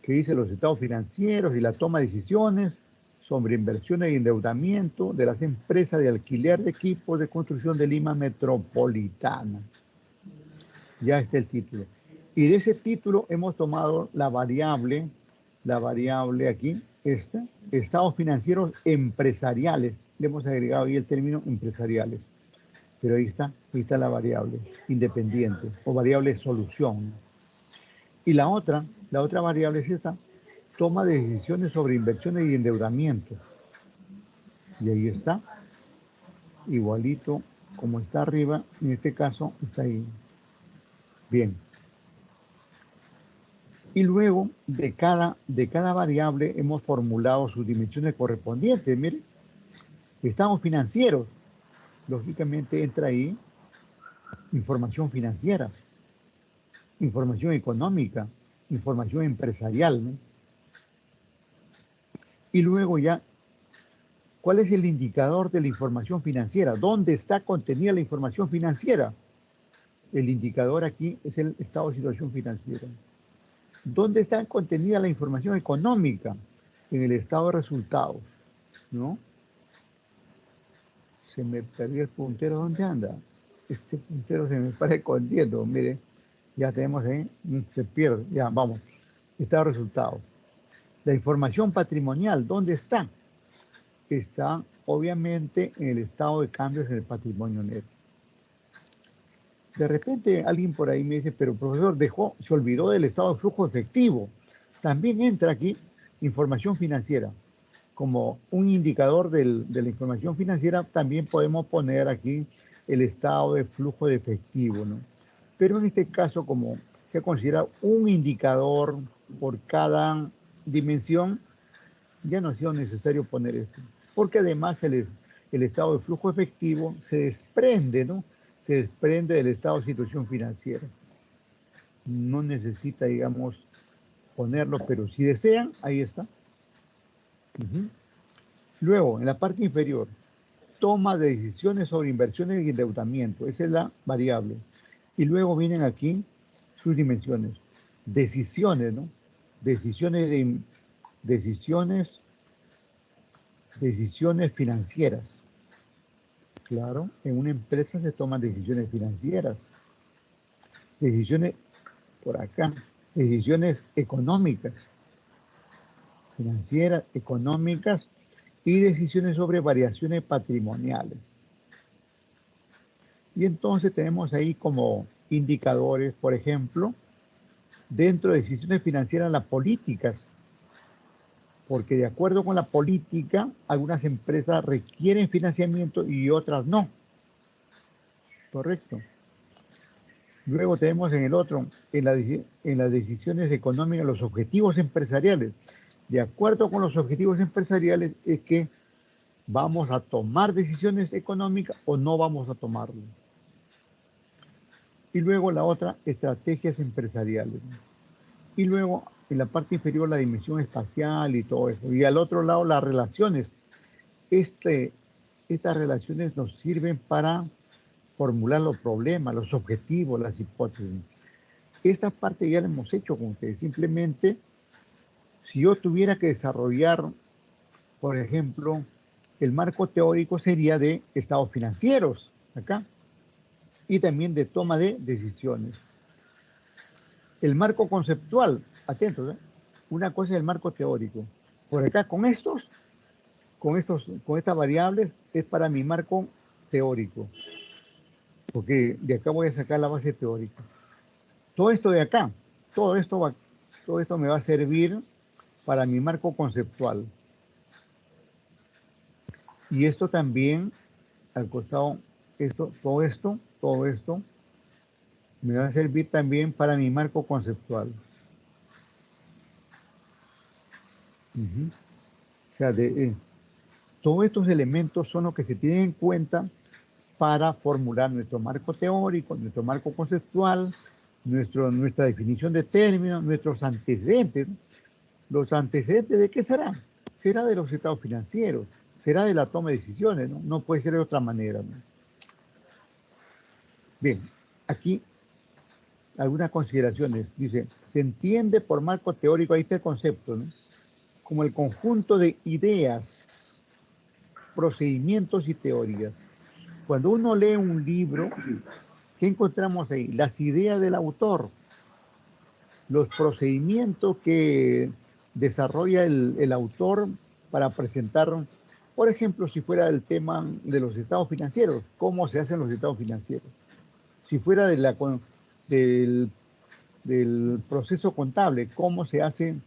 que dice los estados financieros y la toma de decisiones sobre inversiones y endeudamiento de las empresas de alquiler de equipos de construcción de Lima Metropolitana. Ya está el título. Y de ese título hemos tomado la variable aquí, estados financieros empresariales. Le hemos agregado ahí el término empresariales. Pero ahí está la variable independiente o variable solución. Y la otra variable es esta, toma de decisiones sobre inversiones y endeudamiento. Y ahí está, igualito como está arriba, en este caso está ahí. Bien. Y luego de cada variable hemos formulado sus dimensiones correspondientes. Miren, estados financieros, lógicamente entra ahí información financiera, información económica, información empresarial, ¿no? Y luego ya, ¿cuál es el indicador de la información financiera? ¿Dónde está contenida la información financiera? El indicador aquí es el estado de situación financiera. ¿Dónde está contenida la información económica? En el estado de resultados, ¿no? Se me perdió el puntero, ¿dónde anda? Este puntero se me para escondiendo, mire, ya tenemos ahí, se pierde, ya, vamos, estado de resultados. La información patrimonial, ¿dónde está? Está, obviamente, en el estado de cambios en el patrimonio neto. De repente alguien por ahí me dice, pero profesor, se olvidó del estado de flujo efectivo. También entra aquí información financiera. Como un indicador de la información financiera, también podemos poner aquí el estado de flujo de efectivo, ¿no? Pero en este caso, como se considera un indicador por cada dimensión, ya no ha sido necesario poner esto. Porque además el estado de flujo efectivo se desprende, ¿no? Se desprende del estado de situación financiera. No necesita, digamos, ponerlo, pero si desean, ahí está. Luego, en la parte inferior, toma de decisiones sobre inversiones y endeudamiento. Esa es la variable. Y luego vienen aquí sus dimensiones. Decisiones, ¿no? Decisiones financieras. Claro, en una empresa se toman decisiones financieras. Decisiones por acá. Decisiones económicas. Financieras, económicas y decisiones sobre variaciones patrimoniales. Y entonces tenemos ahí como indicadores, por ejemplo, dentro de decisiones financieras, las políticas, porque de acuerdo con la política, algunas empresas requieren financiamiento y otras no. Correcto. Luego tenemos en el otro, en las decisiones económicas, los objetivos empresariales. De acuerdo con los objetivos empresariales es que vamos a tomar decisiones económicas o no vamos a tomarlas. Y luego la otra, estrategias empresariales. Y luego en la parte inferior la dimensión espacial y todo eso. Y al otro lado las relaciones. Estas relaciones nos sirven para formular los problemas, los objetivos, las hipótesis. Esta parte ya la hemos hecho con ustedes. Simplemente, si yo tuviera que desarrollar, por ejemplo, el marco teórico sería de estados financieros, acá, y también de toma de decisiones. El marco conceptual, atentos, ¿eh? Una cosa es el marco teórico. Por acá, con estas variables, es para mi marco teórico. Porque de acá voy a sacar la base teórica. Todo esto de acá, todo esto me va a servir para mi marco conceptual. Y esto también, al costado, todo esto, me va a servir también para mi marco conceptual. O sea, todos estos elementos son los que se tienen en cuenta para formular nuestro marco teórico, nuestro marco conceptual, nuestra definición de términos, nuestros antecedentes. ¿Los antecedentes de qué será? Será de los estados financieros, será de la toma de decisiones, ¿no? No puede ser de otra manera, ¿no? Bien, aquí algunas consideraciones. Dice, se entiende por marco teórico, ahí está el concepto, ¿no? Como el conjunto de ideas, procedimientos y teorías. Cuando uno lee un libro, ¿qué encontramos ahí? Las ideas del autor, los procedimientos que desarrolla el autor para presentar, por ejemplo, si fuera el tema de los estados financieros, cómo se hacen los estados financieros. Si fuera del proceso contable, cómo se hace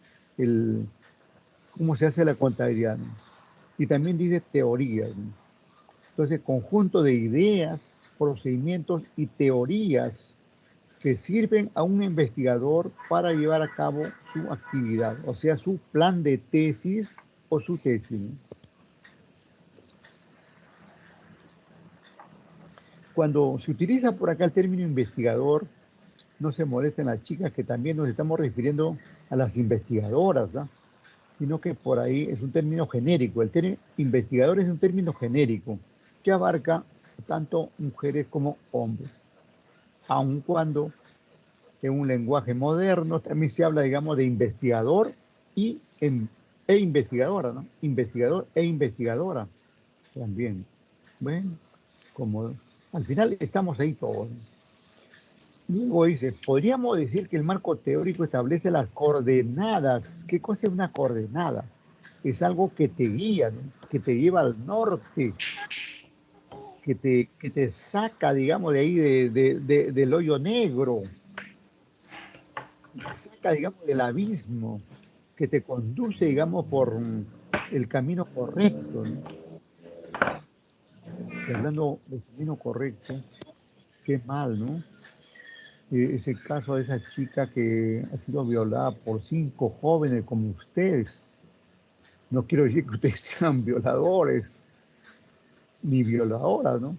la contabilidad, ¿no? Y también dice teorías, ¿no? Entonces, conjunto de ideas, procedimientos y teorías que sirven a un investigador para llevar a cabo su actividad, o sea, su plan de tesis o su tesis, ¿no? Cuando se utiliza por acá el término investigador, no se molesten las chicas que también nos estamos refiriendo a las investigadoras, ¿no? Sino que por ahí es un término genérico. El término investigador es un término genérico que abarca tanto mujeres como hombres, aun cuando en un lenguaje moderno también se habla, digamos, de investigador e investigadora, ¿no? Investigador e investigadora también. Bueno, como al final estamos ahí todos, ¿no? Luego dice, podríamos decir que el marco teórico establece las coordenadas. ¿Qué cosa es una coordenada? Es algo que te guía, ¿no? Que te lleva al norte, que te saca, digamos, de ahí del hoyo negro, que te saca, digamos, del abismo, que te conduce, digamos, por el camino correcto, ¿no? Y hablando del camino correcto, qué mal, ¿no? Ese caso de esa chica que ha sido violada por 5 jóvenes como ustedes. No quiero decir que ustedes sean violadores ni violadoras, ¿no?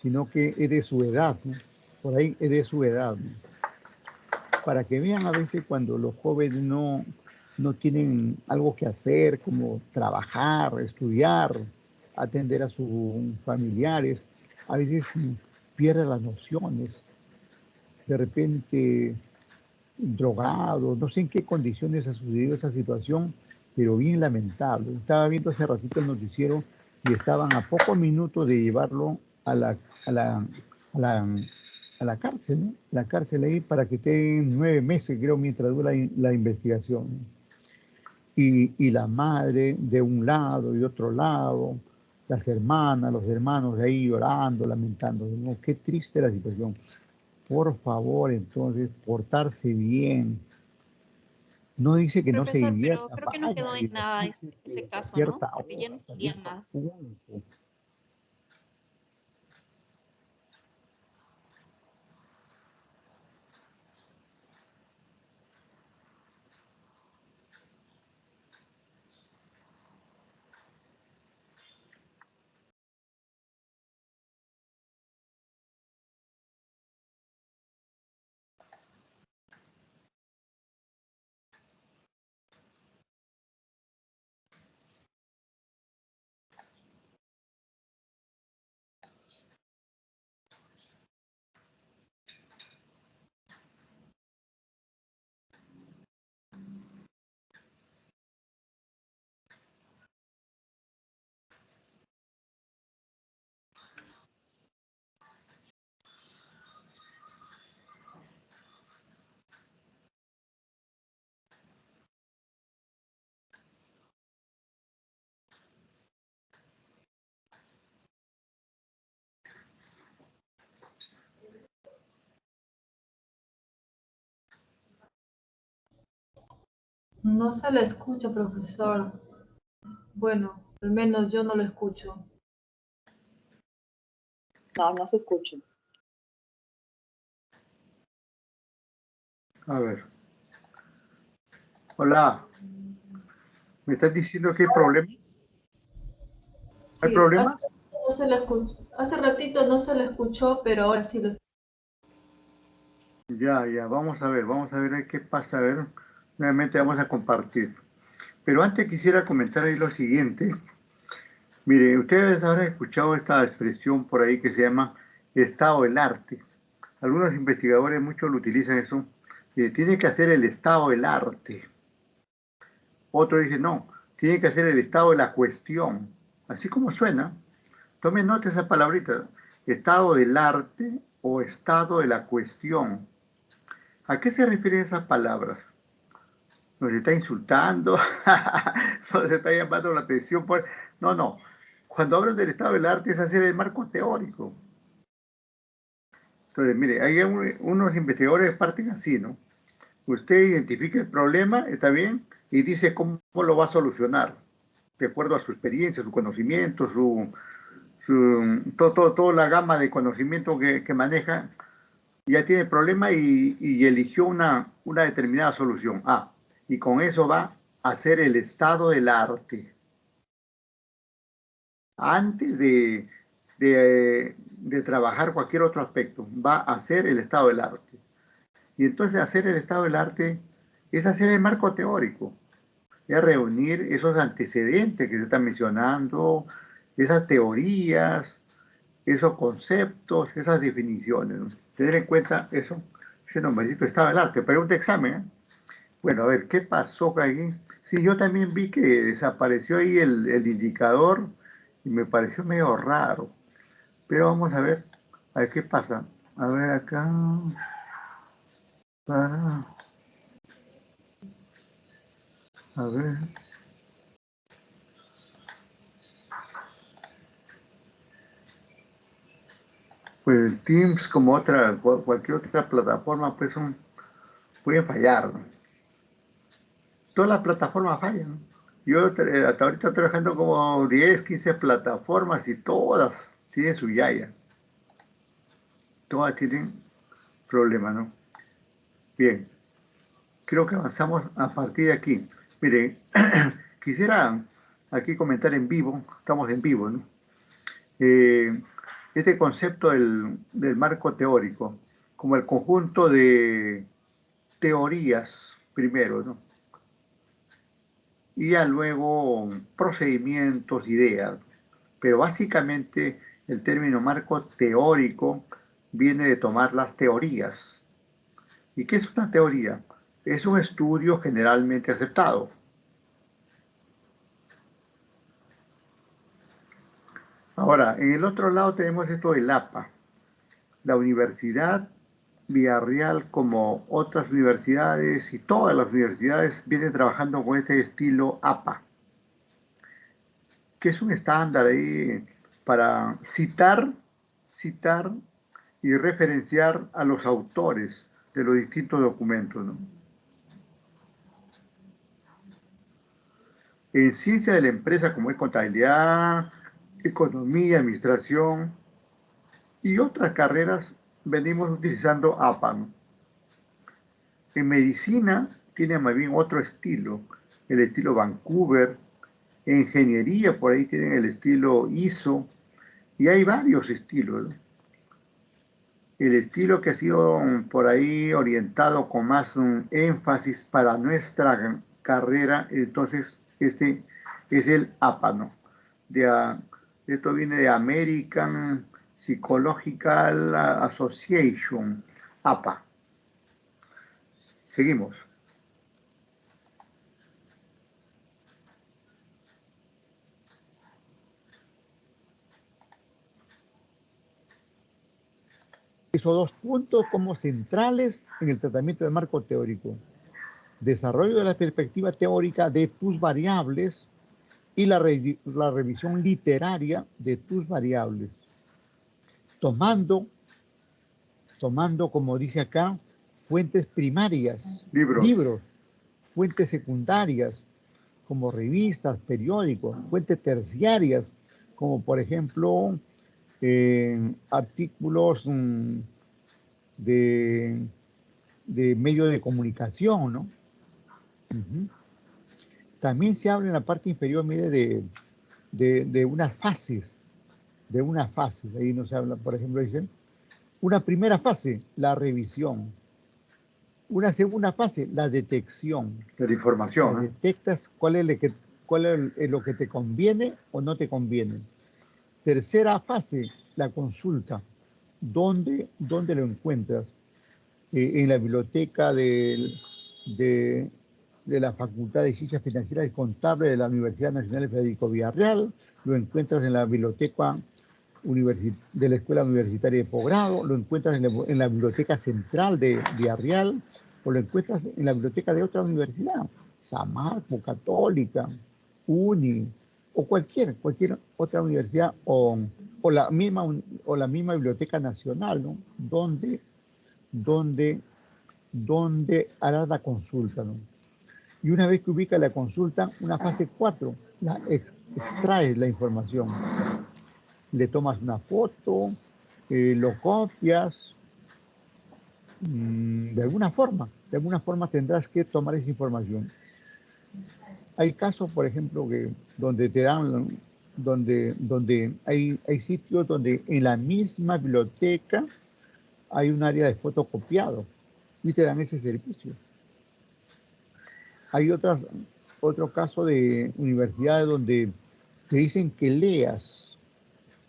Sino que es de su edad, ¿no? Por ahí es de su edad, ¿no? Para que vean a veces cuando los jóvenes no tienen algo que hacer, como trabajar, estudiar, atender a sus familiares, a veces pierden las nociones. De repente drogado, no sé en qué condiciones ha sucedido esa situación, pero bien lamentable. Estaba viendo hace ratito el noticiero y estaban a pocos minutos de llevarlo a la cárcel, ¿no? La cárcel ahí para que estén 9 meses, creo, mientras dura la investigación. Y la madre de un lado y de otro lado, las hermanas, los hermanos de ahí llorando, lamentando. ¿No? Qué triste la situación. Por favor, entonces, portarse bien. No dice que no se Profesor, pero divierta, creo que no vaya, quedó en nada ese diviértase a caso, ¿no? cierta Porque ya hora, no hasta salía cierto más. punto. O. 。 . 。 。 . 。 . 。 . 。 . 。 . 。 . 。 . 。 . 。 . 。 . 。 . 。 . 。 . 。 . 。 . 。 . 。 . 。 . 。 . 。 . 。 . 。 . 。 . 。 . 。 . 。 . 。 . 。No se le escucha, profesor. Bueno, al menos yo no lo escucho. No, no se escucha. A ver. Hola. ¿Me estás diciendo que hay problemas? ¿Hay Sí, problemas? no se le escuchó. Hace ratito no se le escuchó, pero ahora sí lo. Ya, vamos a ver qué pasa, a ver, nuevamente vamos a compartir. Pero antes quisiera comentar ahí lo siguiente. Mire, ustedes habrán escuchado esta expresión por ahí que se llama estado del arte. Algunos investigadores muchos lo utilizan eso. Tiene que hacer el estado del arte. Otro dice, no, tiene que hacer el estado de la cuestión. Así como suena. Tomen nota esa palabrita. Estado del arte o estado de la cuestión. ¿A qué se refieren esas palabras? ¿Nos está insultando? ¿Nos está llamando la atención? No, no. Cuando hablan del estado del arte es hacer el marco teórico. Entonces, mire, hay unos investigadores que parten así, ¿no? Usted identifica el problema, está bien, y dice cómo lo va a solucionar, de acuerdo a su experiencia, su conocimiento, toda la gama de conocimiento que maneja. Ya tiene el problema y eligió una determinada solución. Y con eso va a hacer el estado del arte. Antes de trabajar cualquier otro aspecto, va a hacer el estado del arte. Y entonces hacer el estado del arte es hacer el marco teórico, es reunir esos antecedentes que se están mencionando, esas teorías, esos conceptos, esas definiciones, ¿no? Tener en cuenta eso, ese nombrecito estado del arte. Pregunta examen, ¿eh? Bueno, a ver, ¿qué pasó ahí? Sí, yo también vi que desapareció ahí el indicador y me pareció medio raro. Pero vamos a ver qué pasa. A ver acá. Para, a ver. Pues el Teams, como cualquier otra plataforma, pues pueden fallar, ¿no? Todas las plataformas fallan, ¿no? Yo hasta ahorita trabajando como 10, 15 plataformas y todas tienen su yaya. Todas tienen problemas, ¿no? Bien, creo que avanzamos a partir de aquí. Miren, quisiera aquí comentar en vivo, estamos en vivo, ¿no? Este concepto del marco teórico, como el conjunto de teorías primero, ¿no? Y ya luego procedimientos, ideas. Pero básicamente el término marco teórico viene de tomar las teorías. ¿Y qué es una teoría? Es un estudio generalmente aceptado. Ahora, en el otro lado tenemos esto del APA. La Universidad Villarreal, como otras universidades y todas las universidades, vienen trabajando con este estilo APA, que es un estándar ahí para citar y referenciar a los autores de los distintos documentos, ¿no? En ciencia de la empresa, como es contabilidad, economía, administración y otras carreras, venimos utilizando APA, ¿no? En medicina tiene más bien otro estilo, el estilo Vancouver. En ingeniería por ahí tienen el estilo ISO y hay varios estilos, ¿no? El estilo que ha sido por ahí orientado con más énfasis para nuestra carrera, entonces este es el APA, ¿no? Esto viene de American Psychological Association, APA. Seguimos. Hizo 2 puntos como centrales en el tratamiento del marco teórico. Desarrollo de la perspectiva teórica de tus variables y la revisión literaria de tus variables. Tomando, como dice acá, fuentes primarias, libros, fuentes secundarias, como revistas, periódicos, fuentes terciarias, como por ejemplo artículos de medios de comunicación, ¿no? Ujú. También se habla en la parte inferior, mire, de unas fases, ahí nos habla, por ejemplo, dicen, una primera fase, la revisión. Una segunda fase, la detección. De la información, ¿eh? Detectas cuál es lo que te conviene o no te conviene. Tercera fase, la consulta. ¿Dónde lo encuentras? En la biblioteca de la Facultad de Ciencias Financieras y Contables de la Universidad Nacional de Federico Villarreal, lo encuentras en la biblioteca de la Escuela Universitaria de Posgrado, lo encuentras en la Biblioteca Central de Villarreal, o lo encuentras en la biblioteca de otra universidad, San Marcos, Católica, UNI, o cualquier otra universidad, o la misma Biblioteca Nacional, ¿no? Donde harás la consulta, ¿no? Y una vez que ubicas la consulta, una fase 4, extraes la información. Le tomas una foto, lo copias, de alguna forma tendrás que tomar esa información. Hay casos, por ejemplo, donde te dan, donde hay sitios donde en la misma biblioteca hay un área de fotocopiado y te dan ese servicio. Hay otro caso de universidades donde te dicen que leas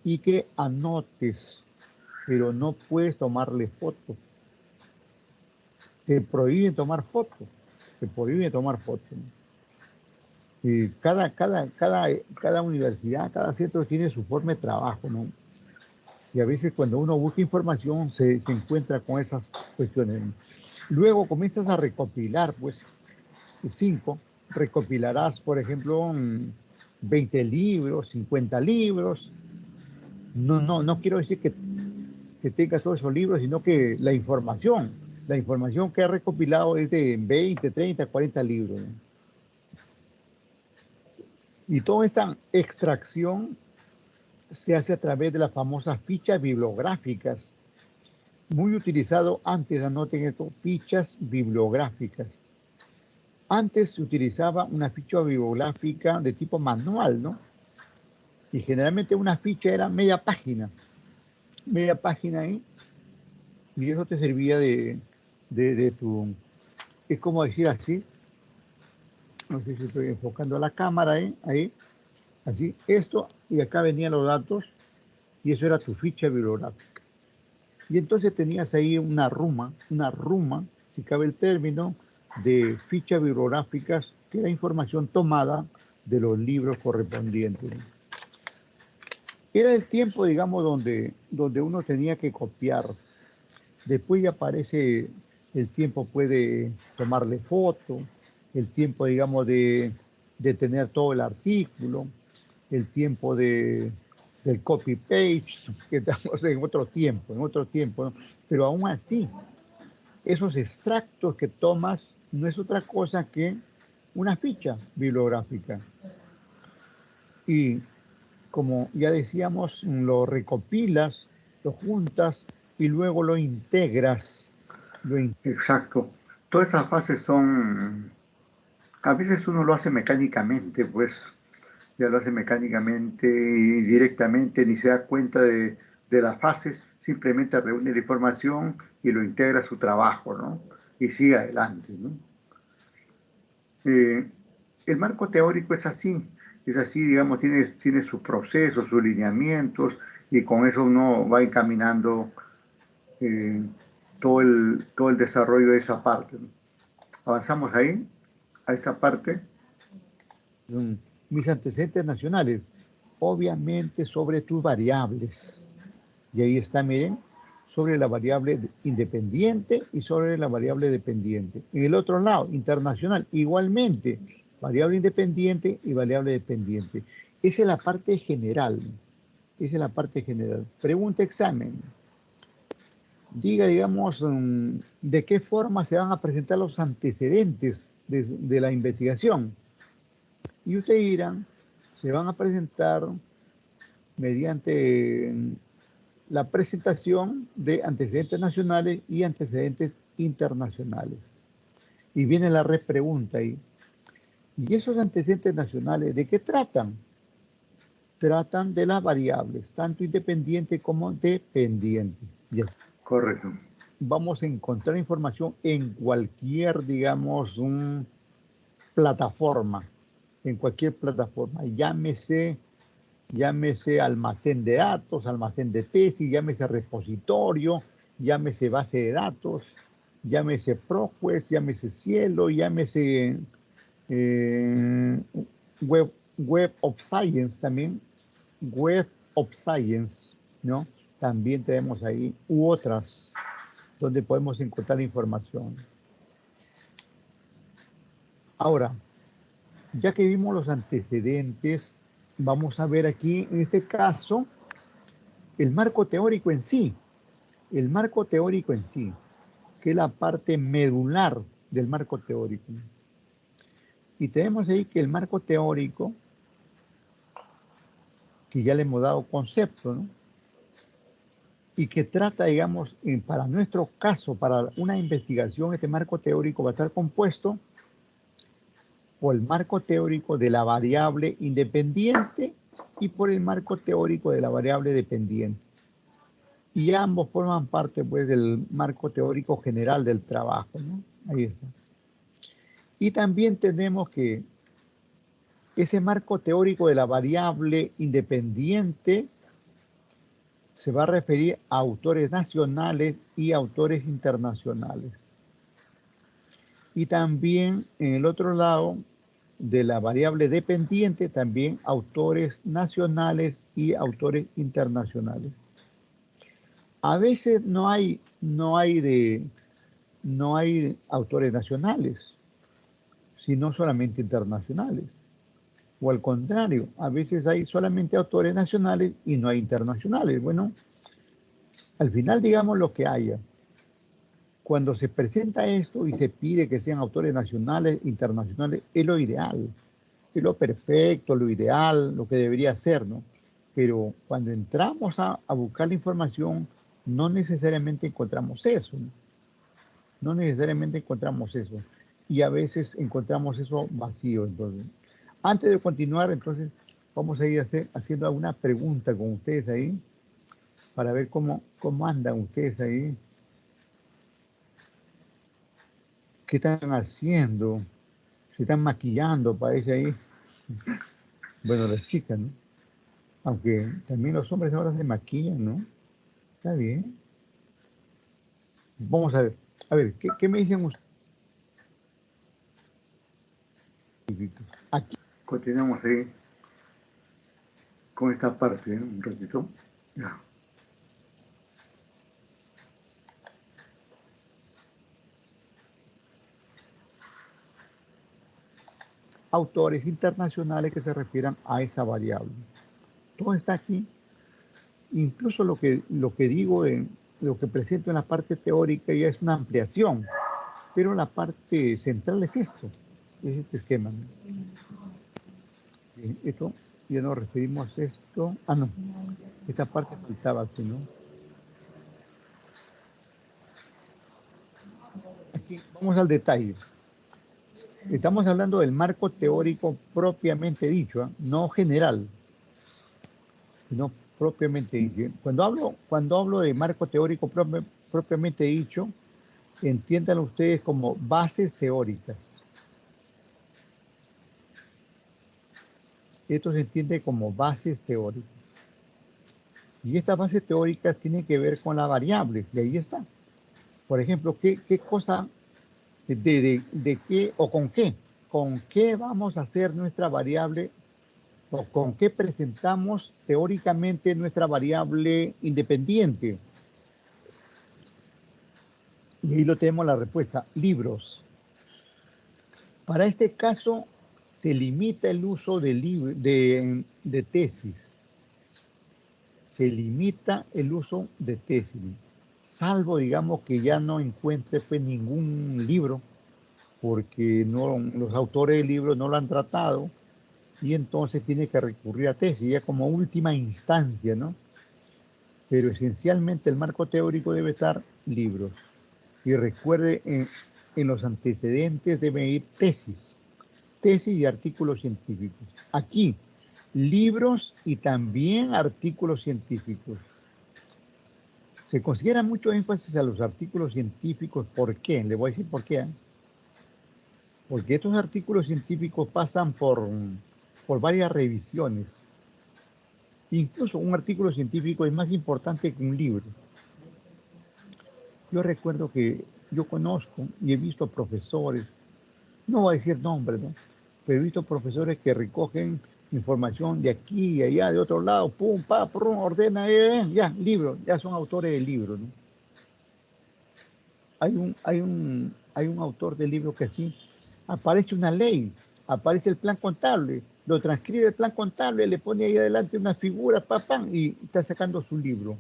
y que anotes, pero no puedes tomarle fotos. Te prohíben tomar fotos. Y cada universidad, cada centro tiene su forma de trabajo, ¿no? Y a veces cuando uno busca información se encuentra con esas cuestiones. Luego comienzas a recopilar, pues, 5, recopilarás, por ejemplo, 20 libros, 50 libros. No quiero decir que tengas todos esos libros, sino que la información que has recopilado es de 20, 30, 40 libros, ¿no? Y toda esta extracción se hace a través de las famosas fichas bibliográficas, muy utilizado antes, anoten esto, fichas bibliográficas. Antes se utilizaba una ficha bibliográfica de tipo manual, ¿no? Y generalmente una ficha era media página ahí, y eso te servía de tu, es como decir así, no sé si estoy enfocando a la cámara, ahí, así, esto, y acá venían los datos, y eso era tu ficha bibliográfica. Y entonces tenías ahí una ruma, si cabe el término, de fichas bibliográficas, que era información tomada de los libros correspondientes. Era el tiempo, digamos, donde uno tenía que copiar. Después ya aparece el tiempo, puede tomarle foto, el tiempo, digamos, de tener todo el artículo, el tiempo del copy-paste, que estamos en otro tiempo, ¿no? Pero aún así, esos extractos que tomas no es otra cosa que una ficha bibliográfica. Y como ya decíamos, lo recopilas, lo juntas y luego lo integras. Exacto. Todas esas fases son, a veces uno lo hace mecánicamente, pues ya lo hace mecánicamente y directamente, ni se da cuenta de las fases, simplemente reúne la información y lo integra a su trabajo, ¿no? Y sigue adelante, ¿no? El marco teórico es así, digamos, tiene sus procesos, sus lineamientos, y con eso uno va encaminando todo el desarrollo de esa parte, ¿no? Avanzamos ahí, a esta parte. Mis antecedentes nacionales, obviamente sobre tus variables. Y ahí está, miren, sobre la variable independiente y sobre la variable dependiente. En el otro lado, internacional, igualmente, variable independiente y variable dependiente. Esa es la parte general. Pregunta examen. Diga, digamos, de qué forma se van a presentar los antecedentes de la investigación. Y ustedes dirán, se van a presentar mediante la presentación de antecedentes nacionales y antecedentes internacionales. Y viene la repregunta ahí. ¿Y esos antecedentes nacionales de qué tratan? Tratan de las variables, tanto independiente como dependiente. Y así Correcto. vamos a encontrar información en cualquier, digamos, plataforma, en cualquier plataforma. Llámese almacén de datos, almacén de tesis, llámese repositorio, llámese base de datos, llámese ProQuest, llámese Cielo, llámese Web of Science también, Web of Science, ¿no? También tenemos ahí, u otras, donde podemos encontrar información. Ahora, ya que vimos los antecedentes, vamos a ver aquí, en este caso, el marco teórico en sí. El marco teórico en sí, que es la parte medular del marco teórico. Y tenemos ahí que el marco teórico, que ya le hemos dado concepto, ¿no? Y que trata, digamos, para nuestro caso, para una investigación, este marco teórico va a estar compuesto por el marco teórico de la variable independiente y por el marco teórico de la variable dependiente. Y ambos forman parte, pues, del marco teórico general del trabajo, ¿no? Ahí está. Y también tenemos que ese marco teórico de la variable independiente se va a referir a autores nacionales y autores internacionales. Y también en el otro lado de la variable dependiente, también autores nacionales y autores internacionales. A veces no hay autores nacionales, sino solamente internacionales. O al contrario, a veces hay solamente autores nacionales y no hay internacionales. Bueno, al final digamos lo que haya. Cuando se presenta esto y se pide que sean autores nacionales, internacionales, es lo ideal, es lo perfecto, lo ideal, lo que debería ser, ¿no? Pero cuando entramos a buscar la información, no necesariamente encontramos eso, ¿no? No necesariamente encontramos eso. Y a veces encontramos eso vacío, entonces. Antes de continuar, entonces, vamos a ir haciendo alguna pregunta con ustedes ahí, para ver cómo andan ustedes ahí. ¿Qué están haciendo? Se están maquillando, parece ahí. Bueno, las chicas, ¿no? Aunque también los hombres ahora se maquillan, ¿no? Está bien. Vamos a ver. A ver, ¿qué me dicen ustedes? Aquí. Continuamos ahí con esta parte, ¿eh? Un ratito. Ya. Autores internacionales que se refieran a esa variable. Todo está aquí. Incluso lo que digo, lo que presento en la parte teórica ya es una ampliación, pero la parte central es esto, es este esquema, ¿no? Esto, ya nos referimos a esto. Ah, no, esta parte faltaba aquí, ¿no? Aquí vamos al detalle. Estamos hablando del marco teórico propiamente dicho, ¿eh? No general, sino propiamente dicho. Cuando hablo de marco teórico propiamente dicho, entiendan ustedes como bases teóricas. Esto se entiende como bases teóricas. Y estas bases teóricas tienen que ver con la variable, y ahí está. Por ejemplo, ¿qué cosa, de qué o con qué vamos a hacer nuestra variable, o con qué presentamos teóricamente nuestra variable independiente? Y ahí lo tenemos la respuesta, libros. Para este caso, se limita el uso de tesis. Se limita el uso de tesis, salvo, digamos, que ya no encuentre pues ningún libro porque los autores del libro no lo han tratado y entonces tiene que recurrir a tesis, ya como última instancia, ¿no? Pero esencialmente el marco teórico debe estar libros. Y recuerde, en los antecedentes deben ir tesis y artículos científicos. Aquí, libros y también artículos científicos. Se considera mucho énfasis a los artículos científicos. ¿Por qué? Le voy a decir por qué. Porque estos artículos científicos pasan por varias revisiones. Incluso un artículo científico es más importante que un libro. Yo recuerdo que yo conozco y he visto profesores, no voy a decir nombres, ¿no? Pero he visto profesores que recogen información de aquí y allá, de otro lado, pum, pa, pum, ordena, ya, libro, ya son autores del libro, ¿no? Hay un autor del libro que así, aparece una ley, aparece el plan contable, lo transcribe el plan contable, le pone ahí adelante una figura, papá, y está sacando su libro.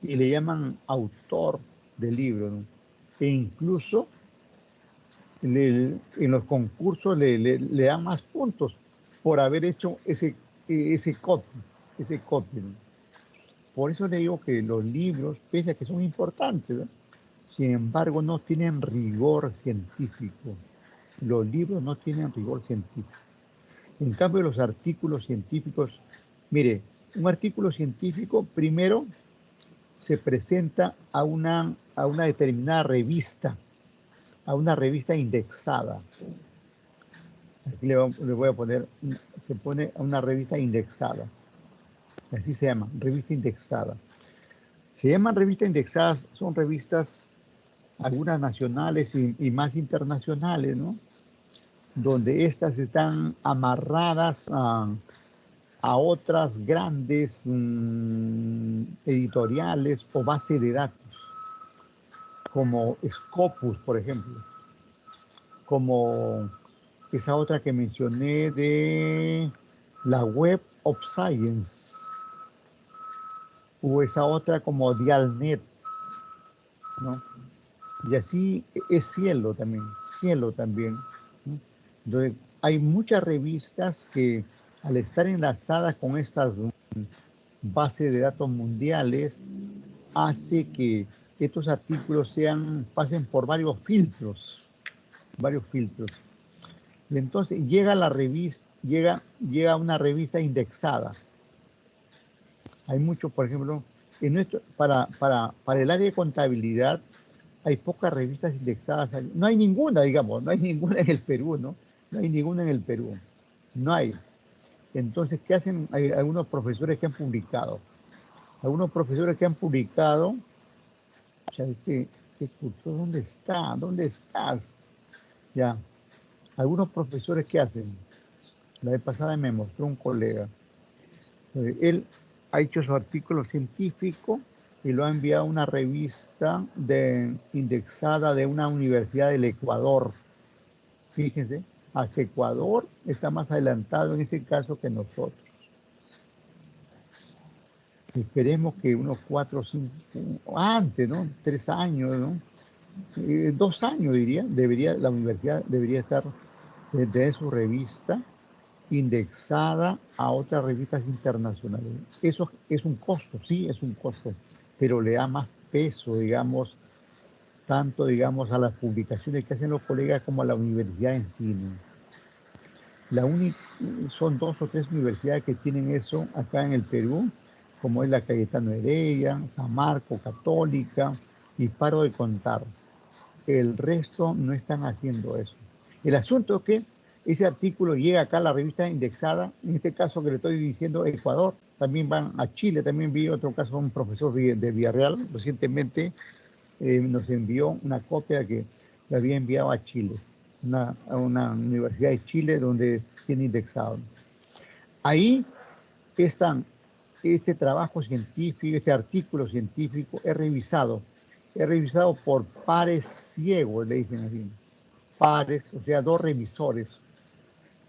Y le llaman autor del libro, ¿no? E incluso en los concursos le dan más puntos por haber hecho ese copy, ¿no? Por eso le digo que los libros, pese a que son importantes, ¿no?, sin embargo no tienen rigor científico. Los libros no tienen rigor científico. En cambio, los artículos científicos, mire, un artículo científico primero se presenta a una determinada revista, a una revista indexada. Aquí le voy a poner, se pone a una revista indexada. Así se llama, revista indexada. Se llaman revistas indexadas, son revistas, algunas nacionales y más internacionales, ¿no? Donde estas están amarradas a otras grandes editoriales o base de datos, como Scopus, por ejemplo, como esa otra que mencioné de la Web of Science, o esa otra como Dialnet, ¿no? Y así es Cielo también, ¿no? Entonces, hay muchas revistas que al estar enlazadas con estas bases de datos mundiales, hace que estos artículos pasen por varios filtros. Y entonces llega una revista indexada. Hay mucho, por ejemplo, para el área de contabilidad, hay pocas revistas indexadas. No hay ninguna, digamos, no hay ninguna en el Perú, ¿no? No hay ninguna en el Perú. No hay. Entonces, ¿qué hacen? Hay algunos profesores que han publicado. ¿Qué curso? ¿Dónde está? ¿Dónde estás? Ya. Algunos profesores, ¿qué hacen? La vez pasada me mostró un colega. Él ha hecho su artículo científico y lo ha enviado a una revista indexada de una universidad del Ecuador. Fíjense, hasta Ecuador está más adelantado en ese caso que nosotros. Esperemos que unos 4 o 5, antes, ¿no? 3 años, ¿no? 2 años diría, la universidad debería estar de su revista indexada a otras revistas internacionales. Eso es un costo, sí, es un costo, pero le da más peso, digamos, tanto, digamos, a las publicaciones que hacen los colegas como a la universidad en sí, ¿no? Son 2 o 3 universidades que tienen eso acá en el Perú, como es la Cayetano Heredia, San Marco, Católica, y paro de contar. El resto no están haciendo eso. El asunto es que ese artículo llega acá a la revista indexada, en este caso que le estoy diciendo, Ecuador, también van a Chile, también vi otro caso, un profesor de Villarreal, recientemente nos envió una copia que le había enviado a Chile, a una universidad de Chile donde tiene indexado. Ahí están este trabajo científico, este artículo científico, es revisado por pares ciegos, le dicen así, pares, o sea, 2 revisores,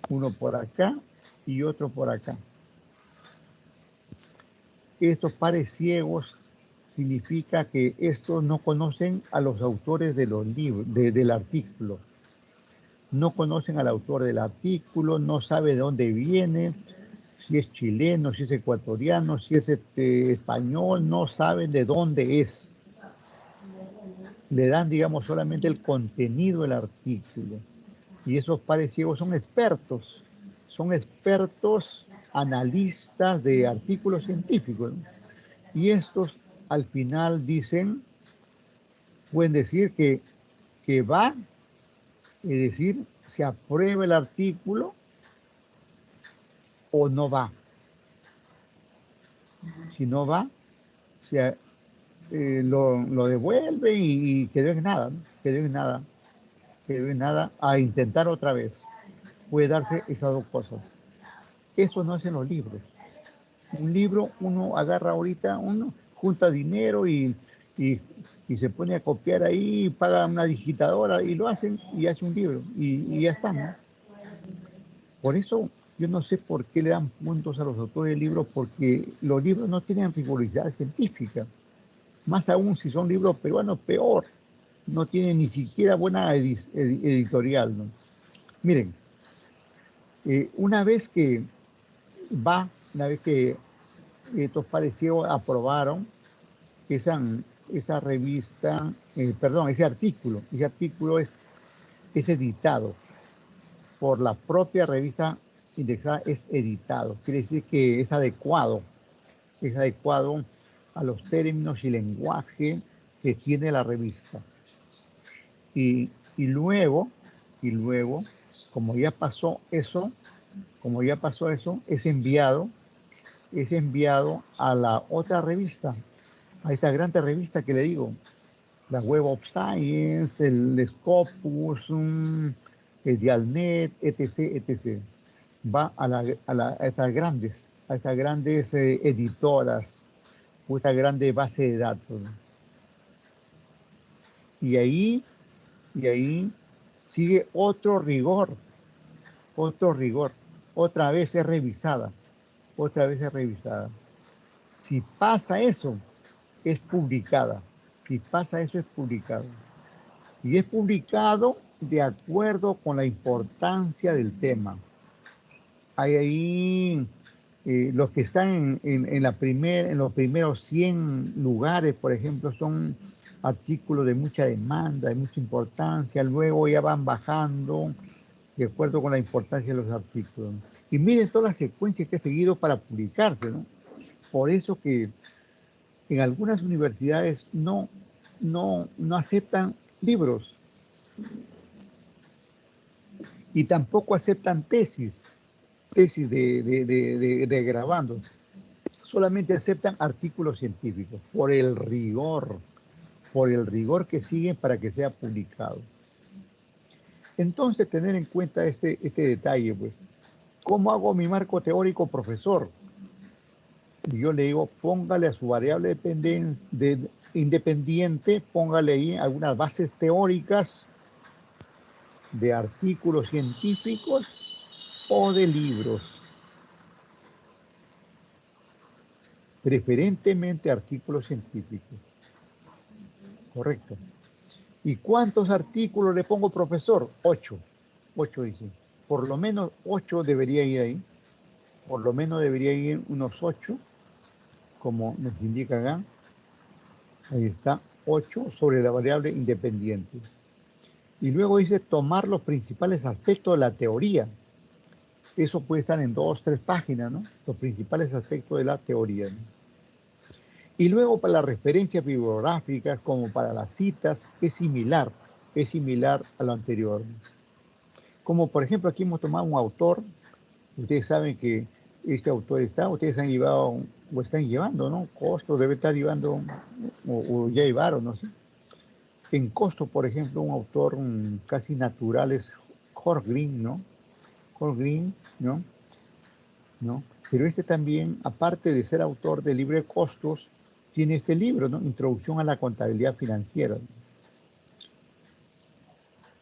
uno por acá y otro por acá. Estos pares ciegos significa que estos no conocen a los autores de los libros, del artículo. no conocen al autor del artículo, no sabe de dónde viene, si es chileno, si es ecuatoriano, si es español, no saben de dónde es. Le dan, digamos, solamente el contenido del artículo. Y esos padres ciegos son expertos analistas de artículos científicos, ¿no? Y estos al final pueden decir que va, es decir, se aprueba el artículo o no va. Si no va, lo devuelve y quedó en nada, ¿no? Quedó en nada a intentar otra vez. Puede darse esas dos cosas. Eso no hacen los libros. Un libro, uno agarra ahorita, uno junta dinero y se pone a copiar ahí, paga una digitadora y lo hacen y hace un libro y ya está, ¿no? Por eso yo no sé por qué le dan puntos a los autores de libros, porque los libros no tienen rigurosidad científica. Más aún si son libros peruanos, peor. No tienen ni siquiera buena editorial, ¿no? Miren, una vez que estos parecidos aprobaron esa revista, ese artículo es editado por la propia revista indexada, es editado. Quiere decir que es adecuado a los términos y lenguaje que tiene la revista. Y luego, como ya pasó eso, es enviado a la otra revista, a esta gran revista que le digo, la Web of Science, el Scopus, el Dialnet, etc. Va a estas grandes editoras, o esta grande base de datos. Y ahí sigue otro rigor, otra vez es revisada. Si pasa eso, es publicada. Y es publicado de acuerdo con la importancia del tema. Hay ahí los que están en los primeros 100 lugares, por ejemplo, son artículos de mucha demanda, de mucha importancia, luego ya van bajando de acuerdo con la importancia de los artículos. Y miren toda la secuencia que he seguido para publicarse, ¿no? Por eso que en algunas universidades no aceptan libros y tampoco aceptan tesis de grabando. Solamente aceptan artículos científicos por el rigor que siguen para que sea publicado. Entonces, tener en cuenta este detalle, pues, ¿cómo hago mi marco teórico, profesor? Y yo le digo, póngale a su variable independiente, póngale ahí algunas bases teóricas de artículos científicos o de libros. Preferentemente artículos científicos. Correcto. ¿Y cuántos artículos le pongo, profesor? 8. 8 dice. Por lo menos 8 debería ir ahí. Por lo menos debería ir unos 8, como nos indica acá. Ahí está, 8 sobre la variable independiente. Y luego dice tomar los principales aspectos de la teoría. Eso puede estar en 2, 3 páginas, ¿no? Los principales aspectos de la teoría, ¿no? Y luego para las referencias bibliográficas, como para las citas, es similar a lo anterior. Como por ejemplo aquí hemos tomado un autor, ustedes saben que este autor ustedes han llevado o están llevando, ¿no? Costo debe estar llevando, o ya llevaron, no sé. En costo, por ejemplo, un autor casi natural es Jorge Green, ¿no? Jorge Green, ¿no? Pero este también, aparte de ser autor de libre costos, tiene este libro, ¿no? Introducción a la contabilidad financiera.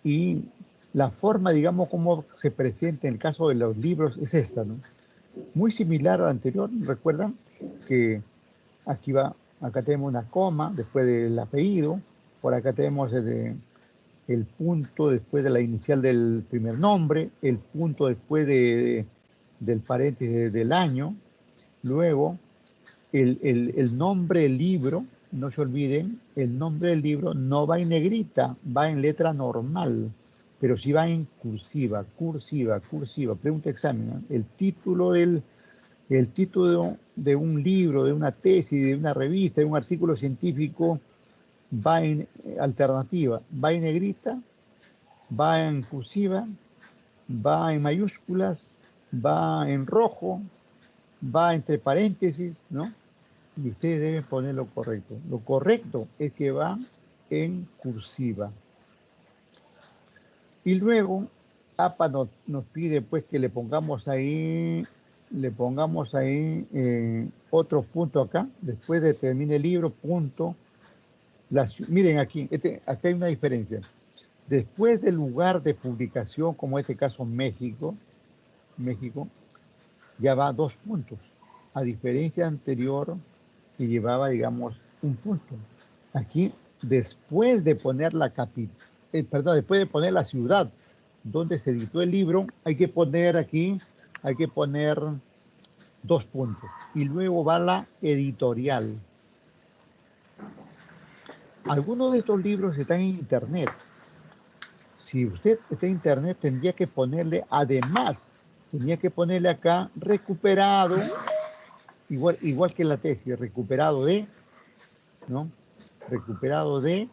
Y la forma, digamos, como se presenta en el caso de los libros es esta, ¿no? Muy similar a la anterior. Recuerdan que acá tenemos una coma después del apellido, por acá tenemos el punto después de la inicial del primer nombre, el punto después del paréntesis del año, luego el nombre del libro, no se olviden, el nombre del libro no va en negrita, va en letra normal, pero sí va en cursiva, pregunta examen, ¿no? El título de un libro, de una tesis, de una revista, de un artículo científico, va en alternativa, va en negrita, va en cursiva, va en mayúsculas, va en rojo, va entre paréntesis, ¿no? Y ustedes deben poner lo correcto. Lo correcto es que va en cursiva. Y luego, APA nos pide pues que le pongamos ahí otro punto acá, después de termine el libro, punto. Miren aquí, acá hay una diferencia. Después del lugar de publicación, como en este caso México, ya va 2 puntos, a diferencia anterior que llevaba, digamos, 1 punto. Aquí, después de poner después de poner la ciudad donde se editó el libro, hay que poner 2 puntos. Y luego va la editorial. Algunos de estos libros están en internet. Si usted está en internet, tendría que ponerle, además, acá recuperado, igual que la tesis, recuperado de, ¿no? Recuperado de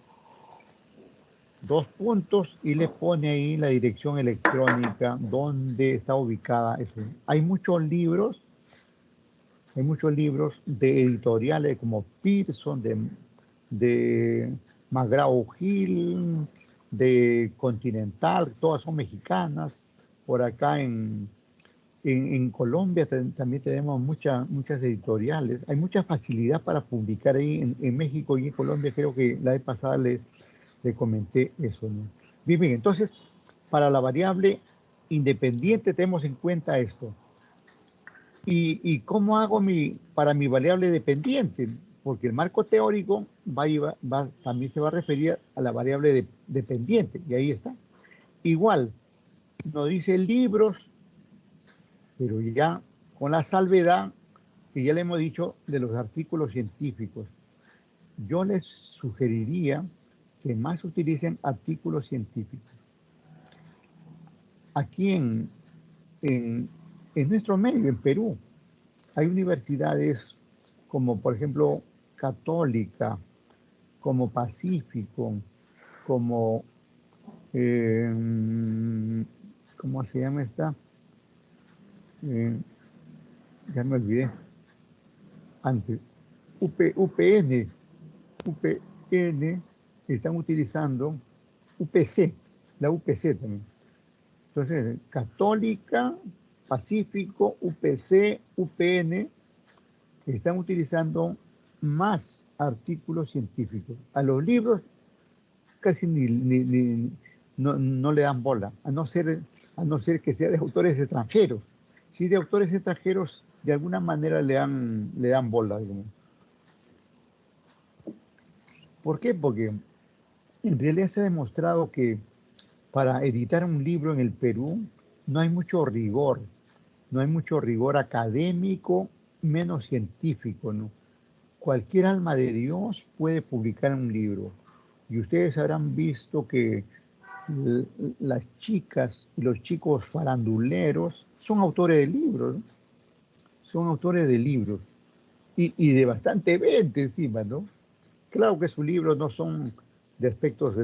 2 puntos y le pone ahí la dirección electrónica donde está ubicada eso. Hay muchos libros de editoriales como Pearson, de McGraw-Hill, de Continental, todas son mexicanas. Por acá en Colombia también tenemos muchas editoriales. Hay mucha facilidad para publicar ahí en México y en Colombia. Creo que la vez pasada le comenté eso, ¿no? Bien, entonces, para la variable independiente tenemos en cuenta esto. ¿Y cómo hago para mi variable dependiente? Porque el marco teórico también se va a referir a la variable dependiente, y ahí está. Igual, nos dice libros, pero ya con la salvedad que ya le hemos dicho de los artículos científicos. Yo les sugeriría que más utilicen artículos científicos. Aquí en nuestro medio, en Perú, hay universidades como, por ejemplo, Católica, como Pacífico, como, ¿cómo se llama esta? Ya me olvidé. Antes, UPN, están utilizando UPC, la UPC también. Entonces, Católica, Pacífico, UPC, UPN, están utilizando más artículos científicos. A los libros casi no le dan bola, a no ser que sea de autores extranjeros. Si de autores extranjeros, de alguna manera le dan bola. Digamos. ¿Por qué? Porque en realidad se ha demostrado que para editar un libro en el Perú no hay mucho rigor académico, menos científico, ¿no? Cualquier alma de Dios puede publicar un libro. Y ustedes habrán visto que las chicas y los chicos faranduleros son autores de libros, ¿no? Son autores de libros. Y de bastante venta encima, ¿no? Claro que sus libros no son de aspectos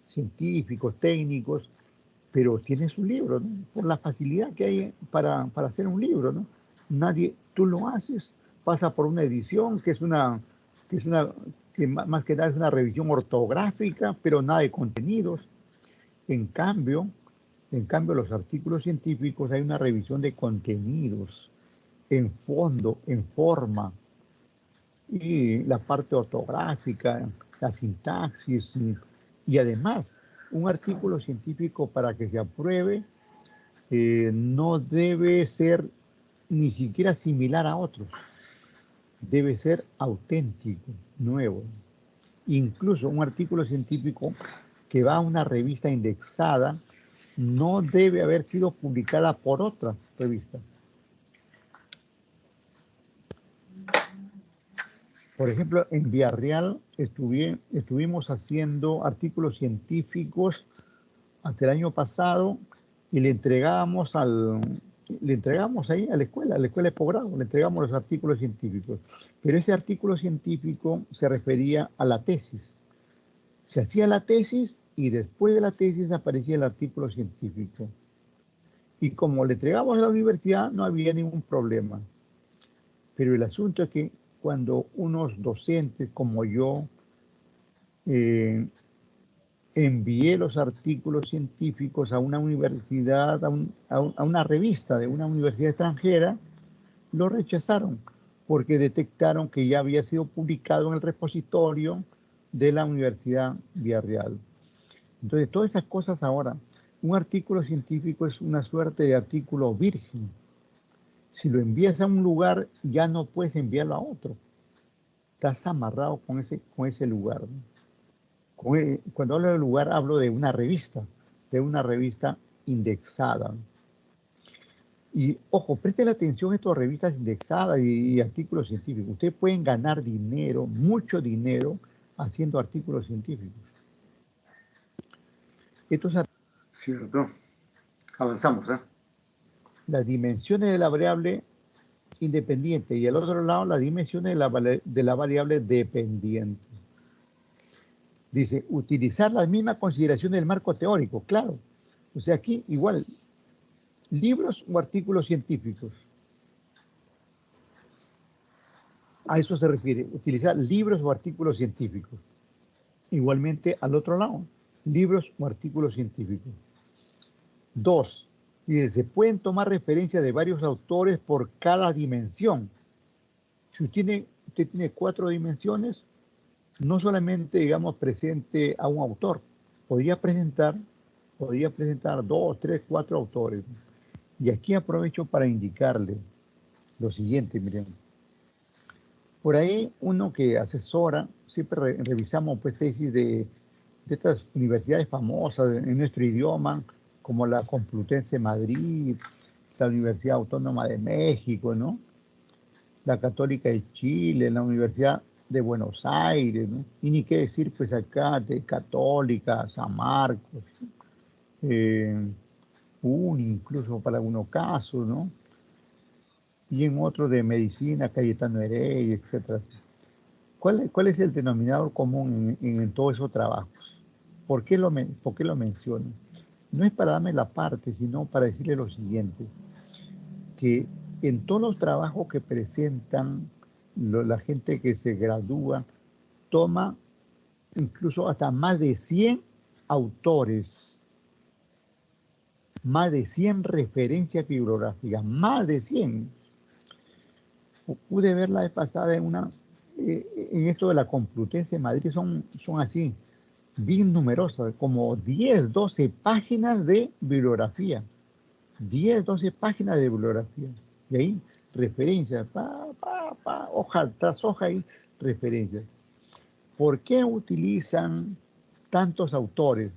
científicos, técnicos, pero tiene su libro, ¿no? Por la facilidad que hay para hacer un libro, ¿no? Tú lo haces, pasa por una edición que más que nada es una revisión ortográfica, pero nada de contenidos. En cambio, los artículos científicos hay una revisión de contenidos, en fondo, en forma, y la parte ortográfica, la sintaxis, y además, un artículo científico para que se apruebe no debe ser ni siquiera similar a otros, debe ser auténtico, nuevo. Incluso un artículo científico que va a una revista indexada no debe haber sido publicada por otra revista. Por ejemplo, en Villarreal estuvimos haciendo artículos científicos hasta el año pasado y le entregamos ahí a la escuela de posgrado, le entregamos los artículos científicos. Pero ese artículo científico se refería a la tesis. Se hacía la tesis y después de la tesis aparecía el artículo científico. Y como le entregamos a la universidad, no había ningún problema. Pero el asunto es que cuando unos docentes como yo envié los artículos científicos a una universidad, a una revista de una universidad extranjera, lo rechazaron porque detectaron que ya había sido publicado en el repositorio de la Universidad Villarreal. Entonces, todas esas cosas ahora, un artículo científico es una suerte de artículo virgen. Si lo envías a un lugar, ya no puedes enviarlo a otro. Estás amarrado con ese lugar, ¿no? Cuando hablo de lugar, hablo de una revista indexada. Y ojo, presten atención a estas revistas indexadas y artículos científicos. Ustedes pueden ganar dinero, mucho dinero, haciendo artículos científicos. Cierto. Avanzamos, ¿eh? Las dimensiones de la variable independiente y al otro lado las dimensiones de la variable dependiente. Dice, utilizar las mismas consideraciones del marco teórico, claro. O sea, aquí igual, libros o artículos científicos. A eso se refiere, utilizar libros o artículos científicos. Igualmente, al otro lado, libros o artículos científicos. 2. Dice, se pueden tomar referencias de varios autores por cada dimensión. Si usted tiene 4 dimensiones, no solamente, digamos, presente a un autor, podría presentar 2, 3, 4 autores. Y aquí aprovecho para indicarle lo siguiente, miren. Por ahí uno que asesora, siempre revisamos pues tesis de estas universidades famosas en nuestro idioma, como la Complutense de Madrid, la Universidad Autónoma de México, ¿no? La Católica de Chile, la Universidad de Buenos Aires, ¿no? Y ni qué decir, pues acá, de Católica, San Marcos, UNI, incluso para algunos casos, ¿no? Y en otros de Medicina, Cayetano Heredia, etc. ¿Cuál es el denominador común en todos esos trabajos? ¿Por qué lo menciono? No es para darme la parte, sino para decirle lo siguiente, que en todos los trabajos que presentan la gente que se gradúa, toma incluso hasta más de 100 autores, más de 100 referencias bibliográficas, más de 100. Pude ver la vez pasada en esto de la Complutense de Madrid, son así, bien numerosas, como 10, 12 páginas de bibliografía. 10, 12 páginas de bibliografía. Y ahí, referencias, hoja tras hoja y referencias. ¿Por qué utilizan tantos autores?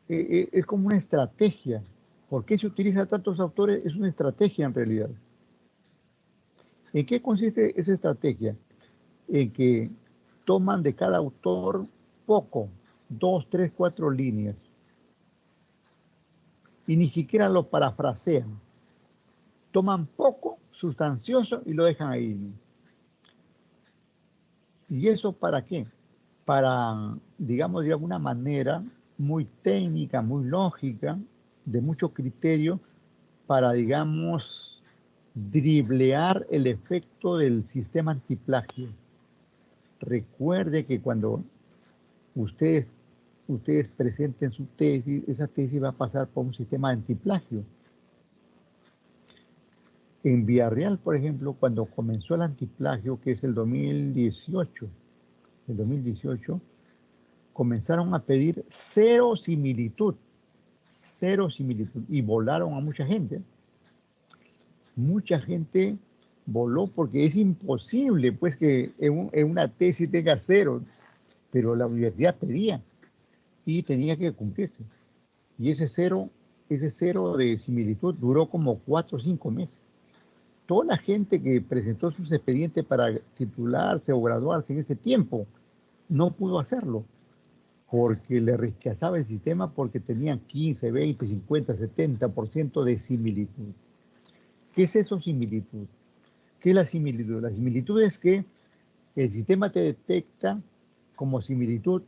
Es como una estrategia. ¿Por qué se utiliza tantos autores? Es una estrategia en realidad. ¿En qué consiste esa estrategia? En que toman de cada autor poco, 2, 3, 4 líneas. Y ni siquiera lo parafrasean. Toman poco, sustancioso, y lo dejan ahí. ¿Y eso para qué? Para, digamos, de alguna manera muy técnica, muy lógica, de mucho criterio, para, digamos, driblear el efecto del sistema antiplagio. Recuerde que cuando ustedes presenten su tesis, esa tesis va a pasar por un sistema antiplagio. En Villarreal, por ejemplo, cuando comenzó el antiplagio, que es el 2018, comenzaron a pedir cero similitud, y volaron a mucha gente. Mucha gente voló porque es imposible, pues, que en una tesis tenga cero. pero la universidad pedía y tenía que cumplirse. Y ese cero de similitud duró como 4 o 5 meses. Toda la gente que presentó sus expedientes para titularse o graduarse en ese tiempo no pudo hacerlo porque le rechazaba el sistema porque tenían 15, 20, 50, 70% de similitud. ¿Qué es eso, similitud? ¿Qué es la similitud? La similitud es que el sistema te detecta como similitud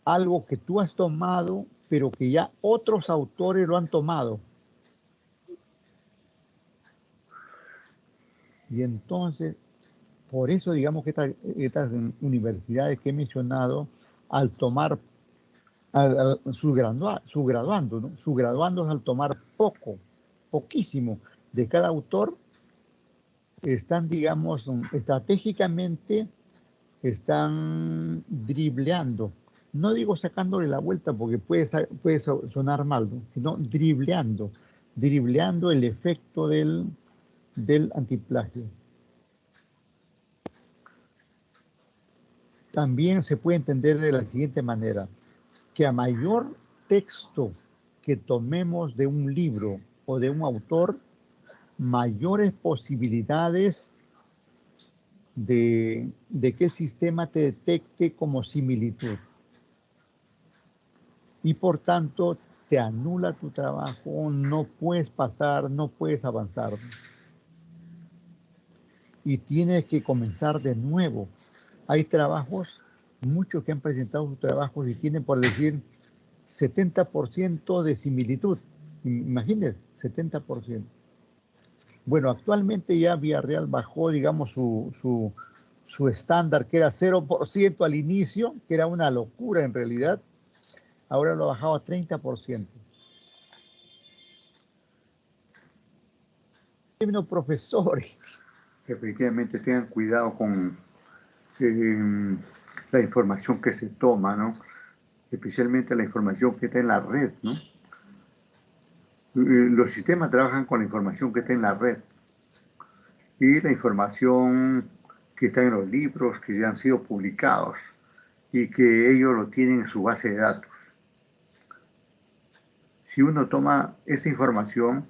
algo que tú has tomado, pero que ya otros autores lo han tomado. Y entonces, por eso digamos que estas universidades que he mencionado, al tomar sus graduandos, ¿no? Sus graduandos al tomar poquísimo de cada autor, están, digamos, estratégicamente, están dribleando. No digo sacándole la vuelta porque puede sonar mal, ¿no? Sino dribleando el efecto del antiplagio. También se puede entender de la siguiente manera, que a mayor texto que tomemos de un libro o de un autor, mayores posibilidades de que el sistema te detecte como similitud. Y por tanto, te anula tu trabajo, no puedes pasar, no puedes avanzar. Y tienes que comenzar de nuevo. Hay trabajos, muchos que han presentado sus trabajos y tienen, por decir, 70% de similitud. Imagínense, 70%. Bueno, actualmente ya Villarreal bajó, digamos, su estándar, que era 0% al inicio, que era una locura en realidad. Ahora lo ha bajado a 30%. Términos profesores. Efectivamente, tengan cuidado con la información que se toma, ¿no? Especialmente la información que está en la red, ¿no? Los sistemas trabajan con la información que está en la red y la información que está en los libros que ya han sido publicados y que ellos lo tienen en su base de datos. Si uno toma esa información,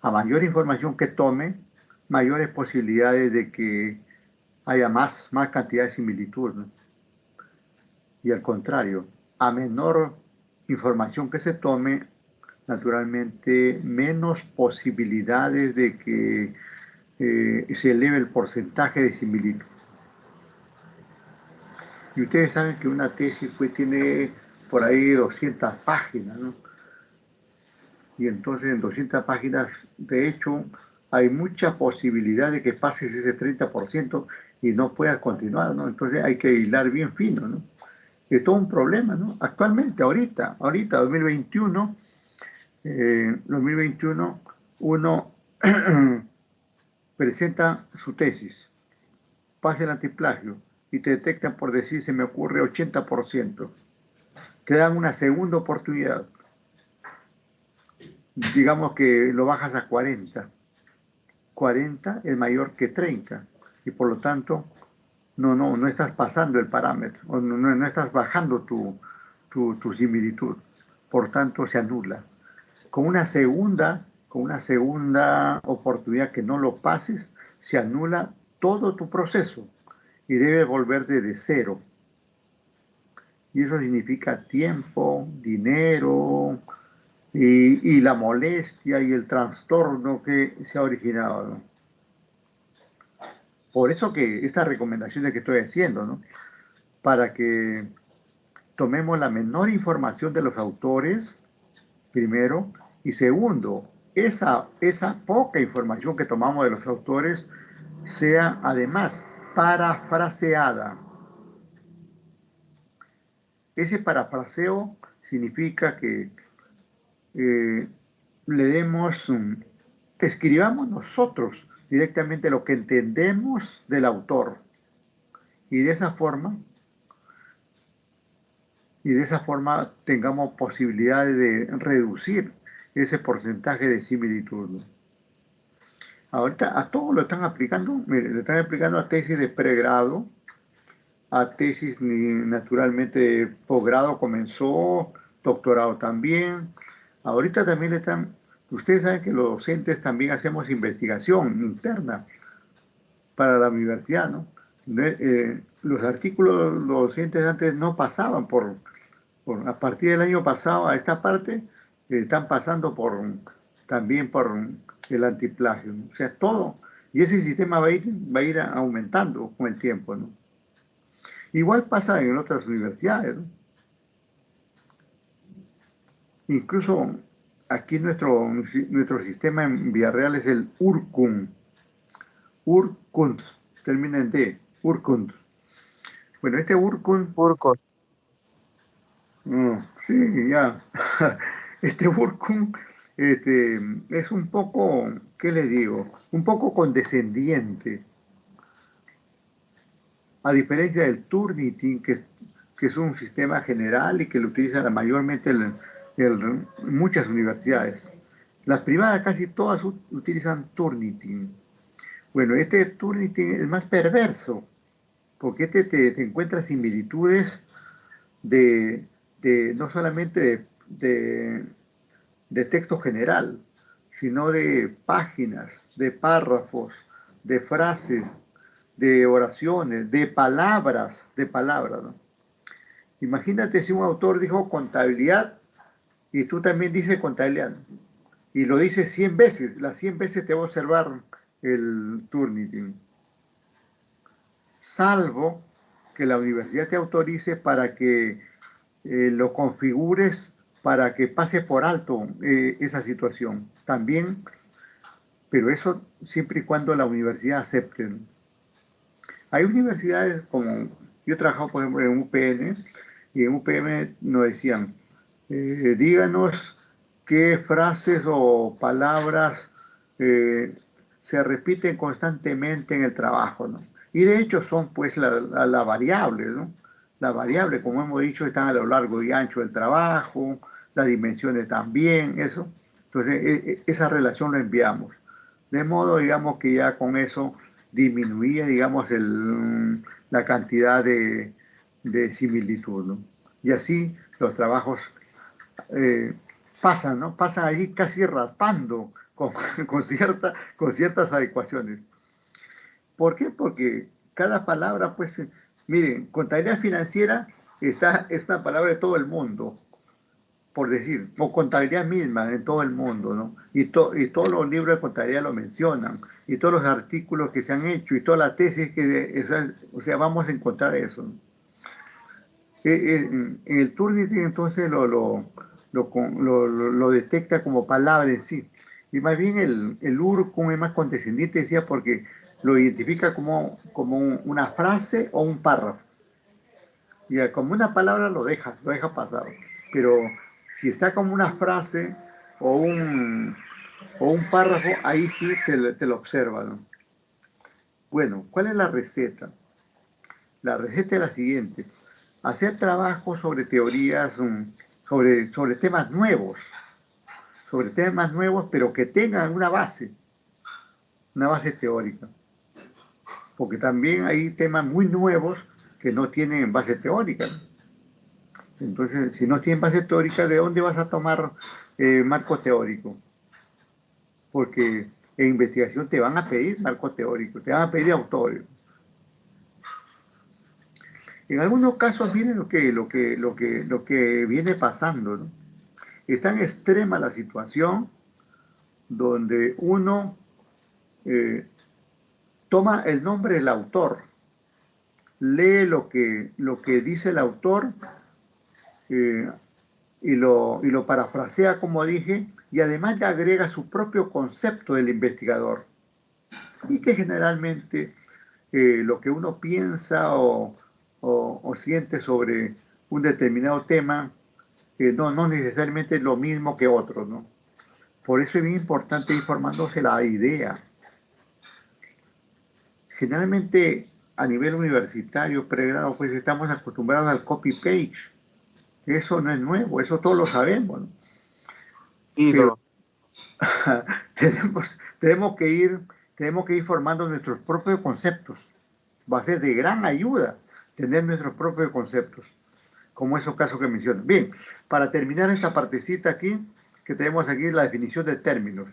a mayor información que tome, mayores posibilidades de que haya más cantidad de similitud, ¿no? Y al contrario, a menor información que se tome, naturalmente menos posibilidades de que se eleve el porcentaje de similitud. Y ustedes saben que una tesis pues tiene por ahí 200 páginas, ¿no? Y entonces en 200 páginas, de hecho, hay mucha posibilidad de que pases ese 30% y no puedas continuar, ¿no? Entonces hay que hilar bien fino, ¿no? Es todo un problema, ¿no? Actualmente, ahorita, 2021, uno presenta su tesis, pasa el antiplagio y te detectan por decir, se me ocurre 80%. Te dan una segunda oportunidad. Digamos que lo bajas a 40. 40 es mayor que 30 y por lo tanto no estás pasando el parámetro, o no estás bajando tu similitud, por tanto se anula. Con una segunda oportunidad que no lo pases, se anula todo tu proceso y debe volver desde cero. Y eso significa tiempo, dinero y la molestia y el trastorno que se ha originado, ¿no? Por eso que estas recomendaciones que estoy haciendo, ¿no? Para que tomemos la menor información de los autores, primero, y segundo, esa poca información que tomamos de los autores sea además parafraseada. Ese parafraseo significa que escribamos nosotros directamente lo que entendemos del autor y de esa forma tengamos posibilidades de reducir ese porcentaje de similitud, ¿no? Ahorita a todos lo están aplicando, mire, lo están aplicando a tesis de pregrado, a tesis, ni naturalmente posgrado comenzó, doctorado también. Ahorita también ustedes saben que los docentes también hacemos investigación interna para la universidad, ¿no? Los artículos, los docentes antes no pasaban a partir del año pasado a esta parte, están pasando también por el antiplagio, ¿no? O sea, todo. Y ese sistema va a ir aumentando con el tiempo, ¿no? Igual pasa en otras universidades, ¿no? Incluso aquí nuestro sistema en Villarreal es el URCUN. URCUN, termina en D, URCUN. Bueno, este URCUN... Urco. Sí, ya. Este URCUN es un poco, ¿qué le digo? Un poco condescendiente. A diferencia del Turnitin, que es un sistema general y que lo utilizan mayormente muchas universidades. Las privadas casi todas utilizan Turnitin. Bueno, este Turnitin es más perverso, porque te encuentra similitudes no solamente de texto general, sino de páginas, de párrafos, de frases, de oraciones, de palabras, ¿no? Imagínate si un autor dijo contabilidad y tú también dices contabilidad y lo dices 100 veces, las 100 veces te va a observar el Turnitin. Salvo que la universidad te autorice para que lo configures para que pase por alto esa situación. También, pero eso siempre y cuando la universidad acepte. Hay universidades como, yo he trabajado por ejemplo en UPN, y en UPN nos decían, díganos qué frases o palabras se repiten constantemente en el trabajo, ¿no? Y de hecho son pues la variable, ¿no? La variable, como hemos dicho, están a lo largo y ancho del trabajo, las dimensiones también, eso. Entonces, esa relación la enviamos. De modo, digamos, que ya con eso disminuía, digamos, la cantidad de similitud, ¿no? Y así los trabajos pasan, ¿no? Pasan allí casi raspando con ciertas adecuaciones. ¿Por qué? Porque cada palabra, pues, miren, contabilidad financiera es una palabra de todo el mundo, por decir, o contabilidad misma en todo el mundo, ¿no? Y todos los libros de contabilidad lo mencionan, y todos los artículos que se han hecho, y toda la tesis o sea, vamos a encontrar eso, ¿no? En el Turnitin entonces lo detecta como palabra en sí, y más bien el URCUN es más condescendiente, decía, porque lo identifica como una frase o un párrafo. Y como una palabra lo deja pasar. Pero si está como una frase o un párrafo, ahí sí te lo observa, ¿no? Bueno, ¿cuál es la receta? La receta es la siguiente. Hacer trabajo sobre teorías, sobre temas nuevos, pero que tengan una base teórica. Porque también hay temas muy nuevos que no tienen base teórica. Entonces, si no tienen base teórica, ¿de dónde vas a tomar marco teórico? Porque en investigación te van a pedir marco teórico, te van a pedir autores. En algunos casos, miren lo que viene pasando, ¿no? Es tan extrema la situación donde uno toma el nombre del autor, lee lo que dice el autor y lo parafrasea, como dije, y además le agrega su propio concepto del investigador. Y que generalmente lo que uno piensa o siente sobre un determinado tema no necesariamente es lo mismo que otros, ¿no? Por eso es bien importante ir formándose la idea. Generalmente a nivel universitario, pregrado, pues estamos acostumbrados al copy-page. Eso no es nuevo, eso todos lo sabemos, ¿no? Pero tenemos que ir formando nuestros propios conceptos. Va a ser de gran ayuda tener nuestros propios conceptos, como esos casos que menciono. Bien, para terminar esta partecita aquí, que tenemos aquí la definición de términos.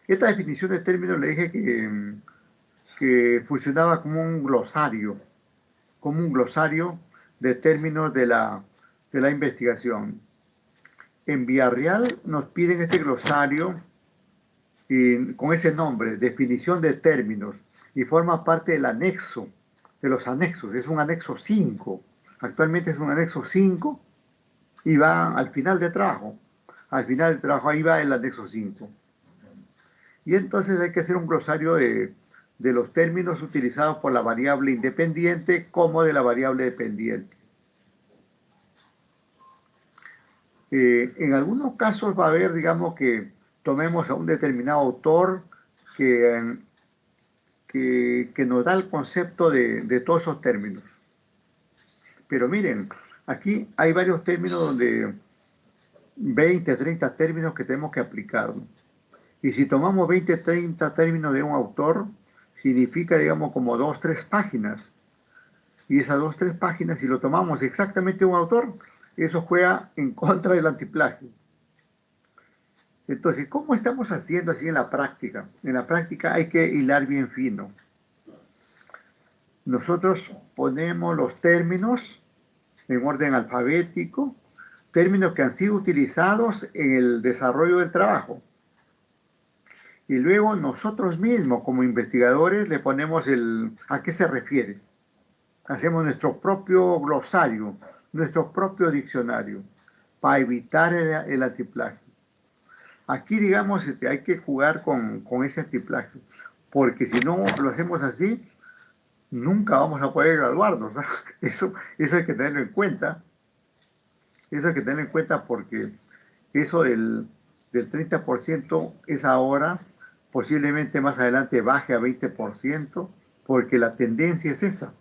Esta definición de términos le dije que funcionaba como un glosario de términos de la investigación. En Villarreal nos piden este glosario con ese nombre, definición de términos, y forma parte del anexo, de los anexos. Es un anexo 5. Actualmente es un anexo 5 y va al final de trabajo. Al final del trabajo ahí va el anexo 5. Y entonces hay que hacer un glosario de los términos utilizados por la variable independiente como de la variable dependiente. En algunos casos va a haber, digamos, que tomemos a un determinado autor que nos da el concepto de todos esos términos. Pero miren, aquí hay varios términos donde 20, 30 términos que tenemos que aplicar, ¿no? Y si tomamos 20, 30 términos de un autor, significa, digamos, como 2, 3 páginas. Y esas 2, 3 páginas, si lo tomamos exactamente de un autor, eso juega en contra del antiplagio. Entonces, ¿cómo estamos haciendo así en la práctica? En la práctica hay que hilar bien fino. Nosotros ponemos los términos en orden alfabético, términos que han sido utilizados en el desarrollo del trabajo. Y luego nosotros mismos, como investigadores, le ponemos a qué se refiere. Hacemos nuestro propio glosario, nuestro propio diccionario, para evitar el antiplagio. Aquí, digamos, hay que jugar con ese antiplagio, porque si no lo hacemos así, nunca vamos a poder graduarnos, ¿no? Eso hay que tenerlo en cuenta. Eso hay que tenerlo en cuenta porque eso del 30% es ahora, posiblemente más adelante baje a 20%, porque la tendencia es esa,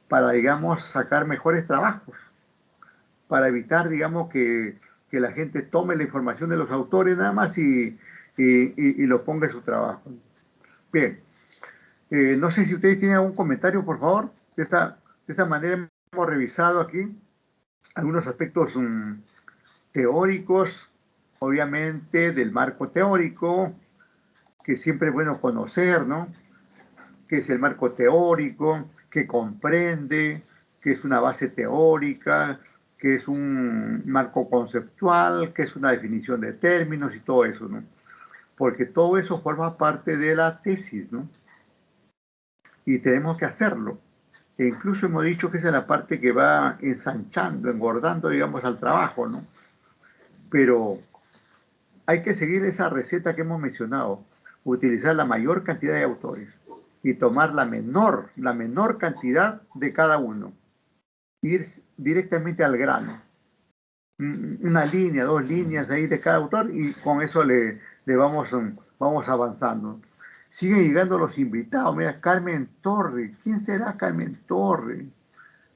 para, digamos, sacar mejores trabajos, para evitar, digamos, que la gente tome la información de los autores nada más y lo ponga en su trabajo. Bien, no sé si ustedes tienen algún comentario, por favor. De esta manera hemos revisado aquí algunos aspectos teóricos, obviamente del marco teórico, que siempre es bueno conocer, ¿no? ¿Qué es el marco teórico? ¿Qué comprende? ¿Qué es una base teórica? ¿Qué es un marco conceptual? ¿Qué es una definición de términos? Y todo eso, ¿no? Porque todo eso forma parte de la tesis, ¿no? Y tenemos que hacerlo. E incluso hemos dicho que esa es la parte que va ensanchando, engordando, digamos, al trabajo, ¿no? Pero hay que seguir esa receta que hemos mencionado, utilizar la mayor cantidad de autores y tomar la menor cantidad de cada uno. Ir directamente al grano. Una línea, 2 líneas ahí de cada autor y con eso le vamos avanzando. Siguen llegando los invitados. Mira, Carmen Torre. ¿Quién será Carmen Torre?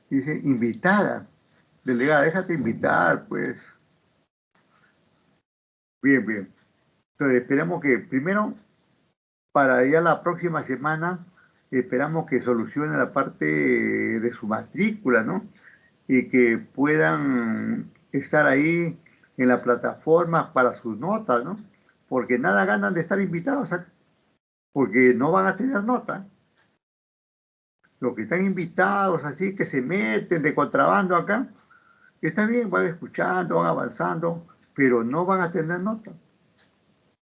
Dice, invitada. Delegada, déjate invitar, pues. Bien, bien. Entonces, esperamos que primero, para ya la próxima semana, esperamos que solucione la parte de su matrícula, ¿no? Y que puedan estar ahí en la plataforma para sus notas, ¿no? Porque nada ganan de estar invitados, porque no van a tener nota. Los que están invitados, así que se meten de contrabando acá, está bien, van escuchando, van avanzando, pero no van a tener nota.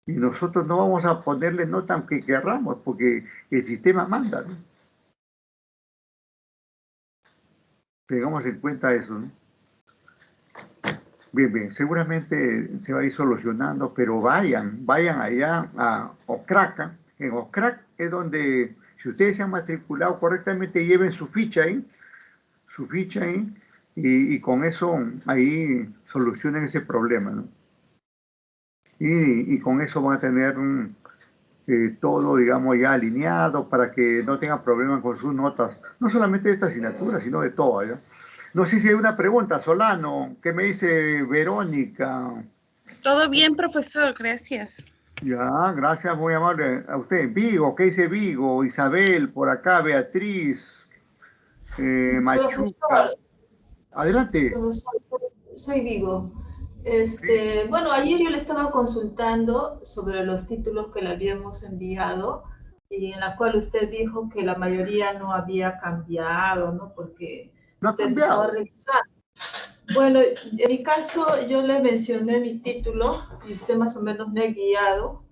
Y nosotros no vamos a ponerle nota aunque querramos, porque el sistema manda, ¿no? Tengamos en cuenta eso, ¿no? Bien, bien, seguramente se va a ir solucionando, pero vayan allá a Ocraca. En Ocrac es donde, si ustedes se han matriculado correctamente, lleven su ficha ahí, y con eso ahí solucionen ese problema, ¿no? Y con eso van a tener todo, digamos, ya alineado para que no tengan problemas con sus notas, no solamente de esta asignatura, sino de todas, ¿ya? No sé si hay una pregunta, Solano, ¿qué me dice Verónica? Todo bien, profesor, gracias. Ya, gracias, muy amable a usted. Vigo, ¿qué dice Vigo? Isabel, por acá, Beatriz. Machuca. Profesor, Adelante. profesor, soy Vigo. Sí. Bueno, ayer yo le estaba consultando sobre los títulos que le habíamos enviado y en la cual usted dijo que la mayoría no había cambiado, ¿no? Porque No ha usted estaba cambiado. revisando. Bueno, en mi caso yo le mencioné mi título y usted más o menos me ha guiado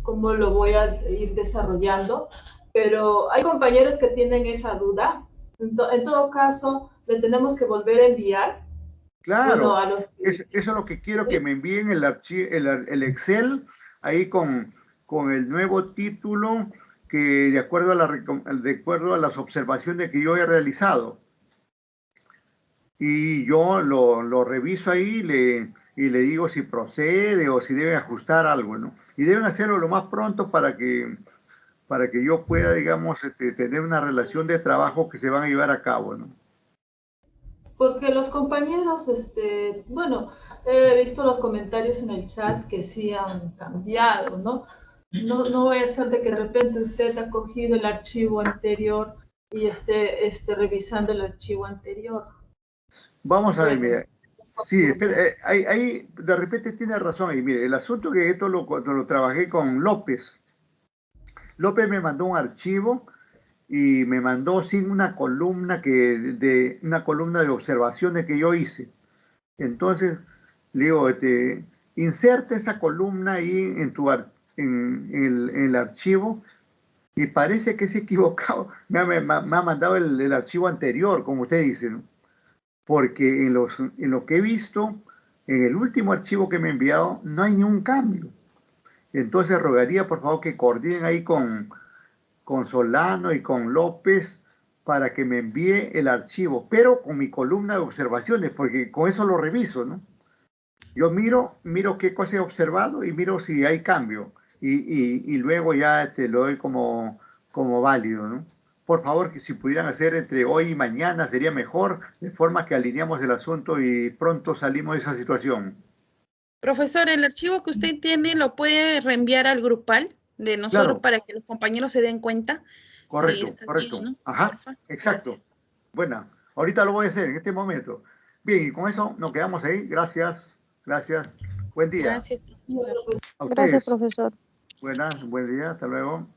cómo lo voy a ir desarrollando, pero hay compañeros que tienen esa duda. En todo caso, le tenemos que volver a enviar. Bueno, Claro. a los Eso es lo que quiero que me envíen el archivo, el Excel, ahí con el nuevo título que de acuerdo a las observaciones que yo he realizado. Y yo lo reviso ahí y le digo si procede o si debe ajustar algo, ¿no? Y deben hacerlo lo más pronto para que yo pueda, digamos, tener una relación de trabajo que se van a llevar a cabo, ¿no? porque los compañeros, bueno, he visto los comentarios en el chat que sí han cambiado, ¿no? No voy a ser de que de repente usted ha cogido el archivo anterior y esté revisando el archivo anterior. Vamos a ver, Bueno, mira. Sí, espera, ahí de repente tiene razón ahí. Mire, el asunto que cuando lo trabajé con López. López me mandó un archivo y me mandó sin una columna una columna de observaciones que yo hice. Entonces, le digo, inserta esa columna ahí en el archivo y parece que es equivocado. Me ha mandado el archivo anterior, como usted dice, ¿no? Porque en lo que he visto, en el último archivo que me ha enviado, no hay ningún cambio. Entonces, rogaría por favor que coordinen ahí con Solano y con López para que me envíe el archivo, pero con mi columna de observaciones, porque con eso lo reviso, ¿no? Yo miro qué cosa he observado y miro si hay cambio y luego ya te lo doy como válido, ¿no? Por favor, que si pudieran hacer entre hoy y mañana sería mejor, de forma que alineamos el asunto y pronto salimos de esa situación. Profesor, el archivo que usted tiene lo puede reenviar al grupal de nosotros Claro, para que los compañeros se den cuenta si correcto, está bien, correcto. ¿no? Ajá, Porfa. exacto. Gracias. Bueno, ahorita lo voy a hacer en este momento. Bien, y con eso nos quedamos ahí. Gracias, gracias. Buen día Gracias, profesor. a Gracias, ustedes. profesor. Buenas, buen día, hasta luego.